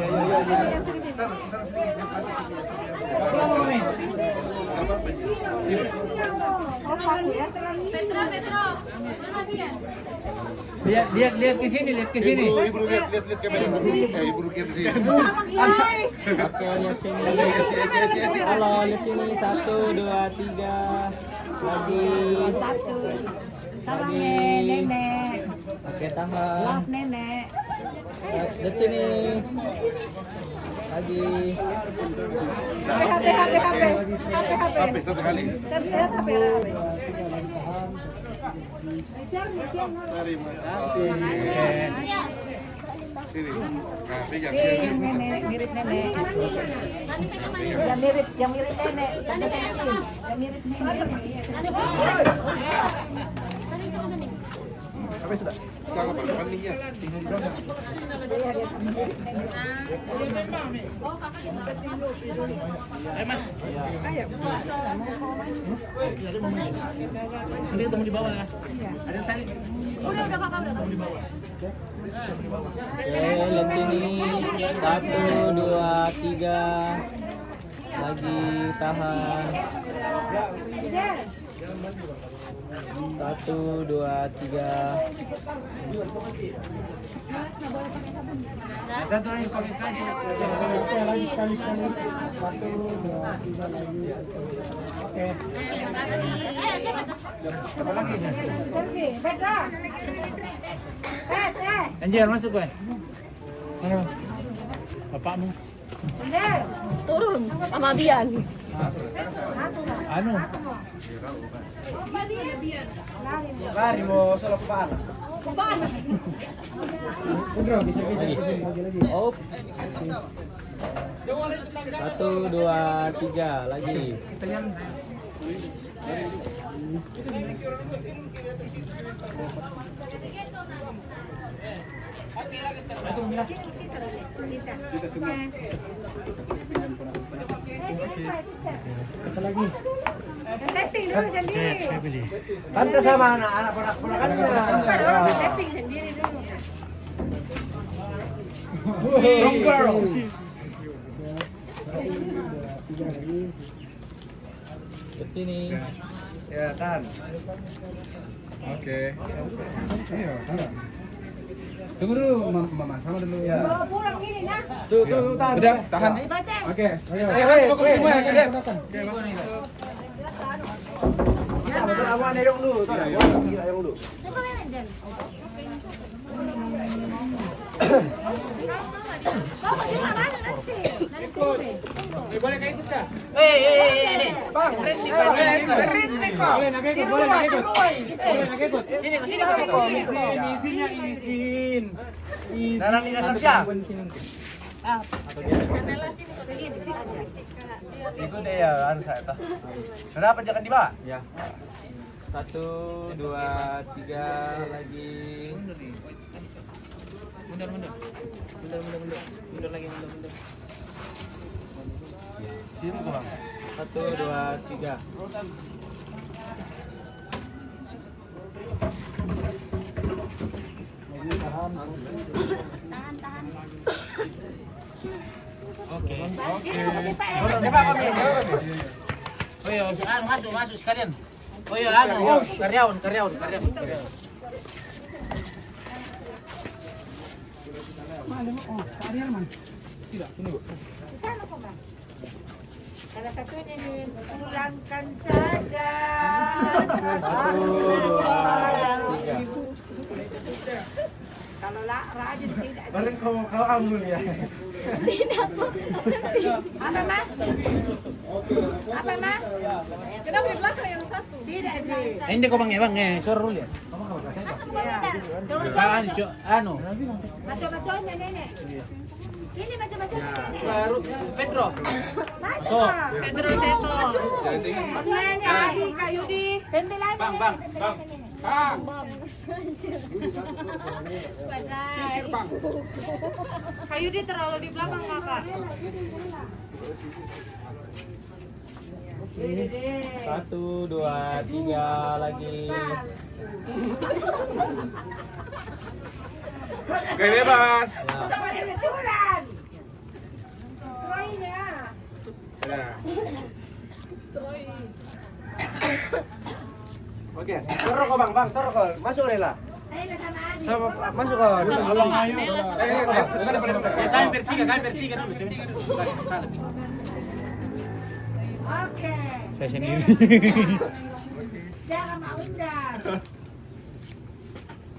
Lihat ke sini, lihat ke sini.
Ibu lihat kamera. Ibu lihat sini.
Oke, lihat sini. Halo, lihat sini. 1, 2, 3 lagi.
Salam nenek.
Oke, tahan.
Love nenek.
Lihat sini. Lagi.
HP satu kali. Terima kasih. Sini. Nah, pegang.
Nenek, mirip nenek. Yang mirip nenek. Yang mirip nenek.
Sama Pak ya.
Nanti ketemu di bawah ya. Ada tadi.
Udah Kakak udah.
Oke, lihat sini. 1, 2, 3 lagi. Tahan. 1, 2, 3.
Satu lagi pakai kaki.
Lagi sekali. 1, 2, 3 lagi. Oke.
Anjir, masuk gue. Mana? Bapakmu.
Turun sama Bian.
Anu. Lari mau salah kepala.
Oh. 1, 2, 3 lagi.
Kita semua.
Apa lagi?
Tapping dulu sendiri.
Family.
Tante sama anak-anak ponakannya.
Tapping sendiri dulu.
Strong girl.
Ke sini.
Ya, tahan. Oke. Iya, tahan. Tunggu dulu, Mama, sama dulu. Ya.
Pulang gini nah.
Tuh, tahan. Udah, tahan. Oke. Ayo, fokus semua ya, Dek. Oke, betul awan ayong dulu. Ayong dulu. Boleh kayak gitu kah? Bang, rintik kok. Boleh nakikut, boleh nakikut. Boleh nakikut. Sini ke situ. Isinya izin. Dalam dasar siapa? Ikut deh ya, harus saya tahu. Kenapa jangan dibawa?
Ya. 1, 2, 3 lagi. Mundur. Mundur lagi.
Diam kok bang. 1, 2, 3.
Tahan.
Oke.
Oh iya, masuk sekalian. Oh iya, karyawan.
Di sana kok bang. Salah satunya nih, pulangkan saja.
1, 2, 3.
Kalau rajin tidak.
Bareng kau ambil ya.
Apa mas?
Kenapa di belakang yang satu?
Tidak Ji.
Hindi ko bang suara dulu ya.
Masuk komentar. Maco-maconya nenek. Ini maco-maconya.
Baru Pedro.
Masuk.
Pedro Seto.
Nenek lagi Kak Yudi. Pembelanya.
Bang.
Kak Yudi terlalu di belakang kakak.
1, 2, 3 lagi.
Oke, bebas.
Betulan. Troynya.
Oke, taruh kok bang, taruh kok. Masuk Lela.
Ayo sama Adi.
Masuk kok.
Abang ayo.
Kalian bertiga dulu.
Oke.
Saya sendiri.
Jangan mau Windan.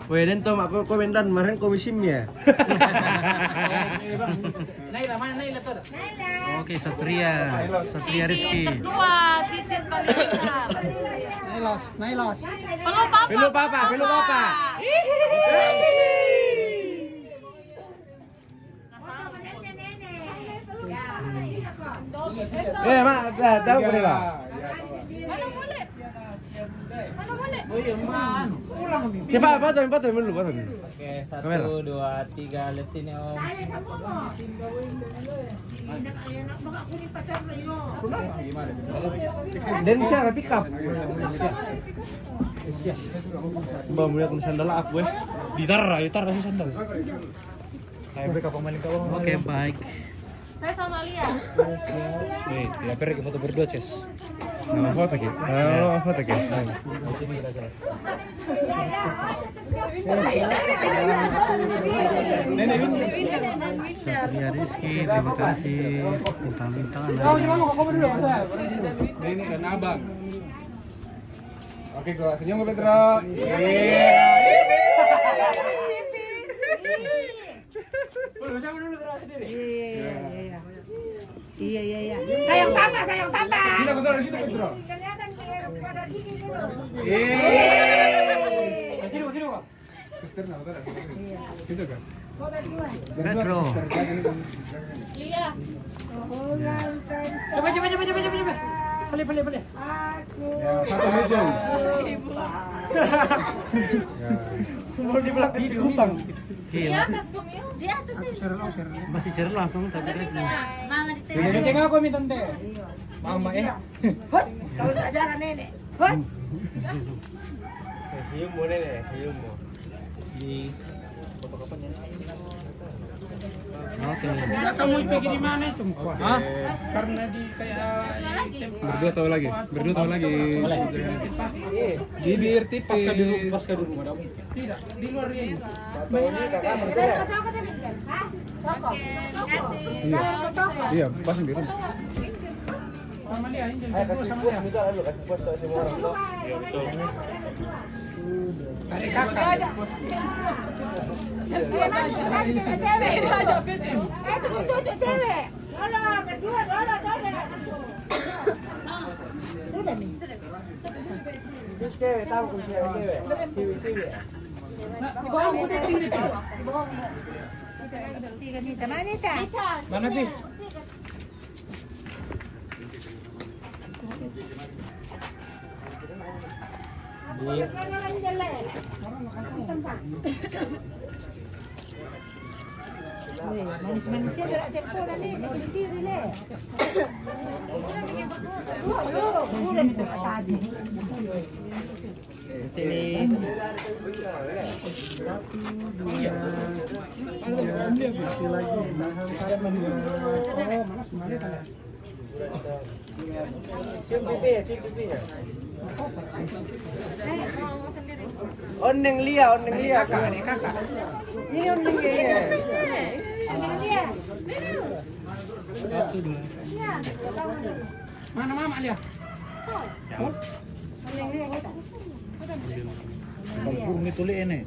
Weh, dan Tom, aku komendan kemarin komisimnya.
Naila, mana Naila tuh?
Naila.
Oke, Satria Rizky.
Dua, titik paling besar.
Nailos.
Peluk papa.
Foto nenek-nenek. Ya.
Mak, tahu kok Lela.
Mana boleh?
Oh iya, man.
Coba foto dulu.
Oke, 1, 2, 3. Lihat sini Om.
Tanya sama mo. Enak banget aku ni pacar lo yo.
Dan siya pick up. Bang, melihat sandal aku
Gitar sih sandal.
Kayak mereka pemain kau.
Oke, baik.
Saya sama Lia.
Wait, ya pergi foto berdua, Ces.
Nama foto gitu. Oh, foto gitu.
Satria Rizky, terima kasih. Bintang-bintangan.
Ini dan abang. Oke, gua senyum ke Pedro.
Iya. Sayang papa.
Kita betul di situ, Pedro.
Kelihatan pada gigi dulu.
Sini, Pak. Suster, nah, betul. Gitu kan?
Pedro.
Lia.
Coba. Boleh.
Aku.
Ya, satu meja.
Semua di belakang di kupang.
Di atas Kumil.
Di atas sih.
Masih share langsung tadi.
Mama di
Cengeng aku minta teh.
Mama
Hot. Kalau tak jangan nenek. Hot.
Sium mo nenek, sium mo.
Di
Oke.
Kamu pergi di mana itu? Hah? Karena di kayak berdua tahu lagi. Boleh. Bibir tipis. Pasca dulu ada. Tidak, di luar ini.
Ini kakak mertua.
Toko tadi kan? Hah? Toko. Toko.
Iya, pas di rumah.
Sama dia, ini jadi sama dia. Minta lalu kasih pos semua orang tua. Iya, betul.
Ada kakak.
Cucu cewek. Lola, berdua, Lola. Udah nih.
Cewek tahu kun cewek. Cewek.
Tiga nih, teman nih ta.
Mana sih?
Manis-manisnya berat tempura nih, itu diri le. Bulan itu tadi.
Sini.
Oneng lia kak. Ini oneng lia.
Mana mama dia?
Kampung itu le ini.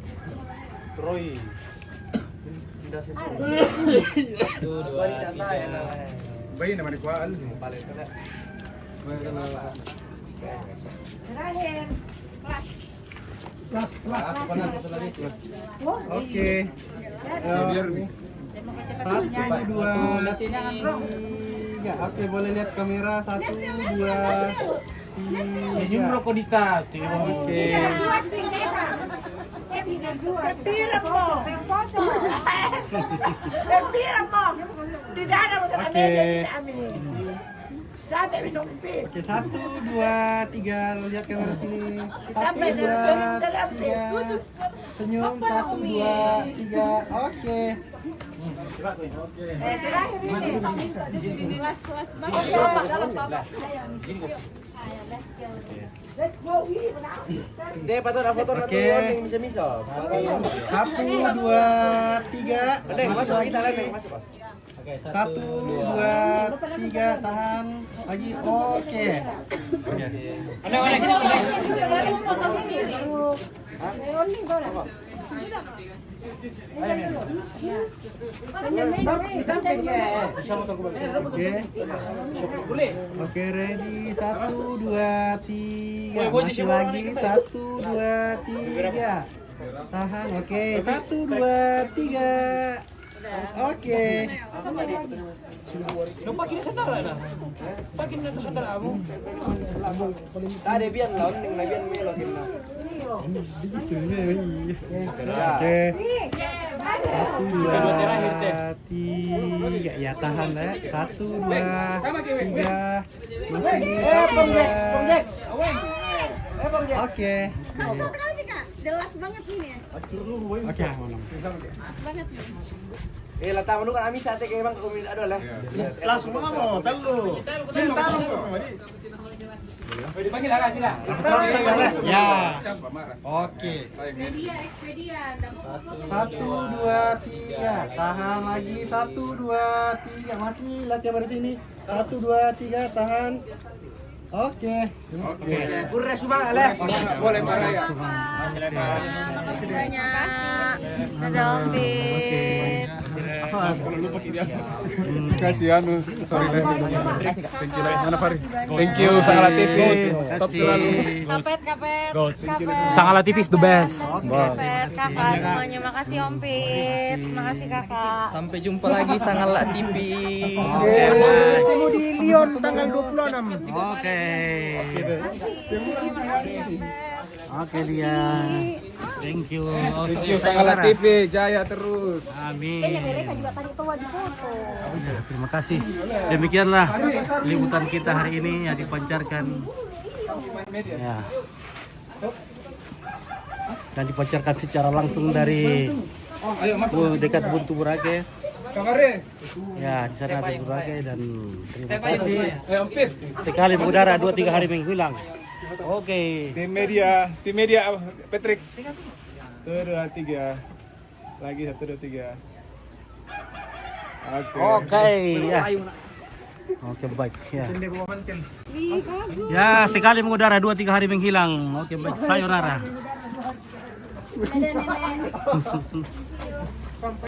Troy.
Bayi nama di kual.
Terakhir.
Oke. 1, 2, 3. Oke, boleh lihat kamera. 1, 2, 3.
Senyum rokok dita.
Oke.
Pira mo. Pira mo. Di dada mo sa amin. Sabi minum pir.
Oke, 1, 2, 3. Lihat kamera sini. 1,
Sampai
2,
dalam
3. Senyum. 1, 2, 3. Oke.
Terakhir ini.
Kelas banget dalam papa.
Let's go.
Deh, patut ada foto nanti
Oke.
oneng bisa.
1, 2, 3.
Neng, masuk
lagi.
kita Neng, masuk.
1, 2, 3. Tahan. Lagi. Oke. Oke, ready. 1, 2, 3. Masih lagi. 1, 2, 3. Tahan. Oke. 1, 2, 3. Oke.
Ada bian lah, oneng lah bian melo kita.
Oke. 1, 2, 3. Ya, tahan ya. 1, 2, 3. Masih 1, 2. Oke.
Satu kali Kak. Jelas banget ini.
Oke, mana?
Jelas banget nih.
Latang dulu kan amis sate kayak emang kami ada lah.
Langsung mau telu.
Dipanggil agak tidak.
Ya. Oke.
Expedia.
1, 2, 3. Tahan lagi. 1, 2, 3. Masih lihat kamera sini. 1, 2, 3. Tahan. Oke.
Kurre subang Alex. Boleh marah ya.
Ada Ompit.
Kasih anu, sorry deh. Thank you mana Fari. Thank you Sangala TV. Top selalu.
Kapet.
Sangala TV is the best.
Kapet, kakak semuanya. Makasih Ompit. Makasih kakak.
Sampai jumpa lagi Sangala TV.
Ketemu di Lyon tanggal 26.
Oke. Oke, Lian. Thank you.
Thank you Sangala TV, jaya terus.
Amin.
Mereka juga tadi tuh di foto.
Ya, terima kasih. Demikianlah liputan kita hari ini yang dipancarkan. Ya. Dan dipancarkan secara langsung dari dekat Buntu Burage.
Kamare.
Ya, di sana ada Burage dan terima kasih.
Ompit.
Sekali mengudara 2-3 hari menghilang. Oke.
Tim media Patrick. 1, 2, 3. Lagi 1, 2, 3.
Oke, ya. Oke, baik ya. Ya, sekali mengudara 2-3 hari menghilang. Oke, baik. Sayonara.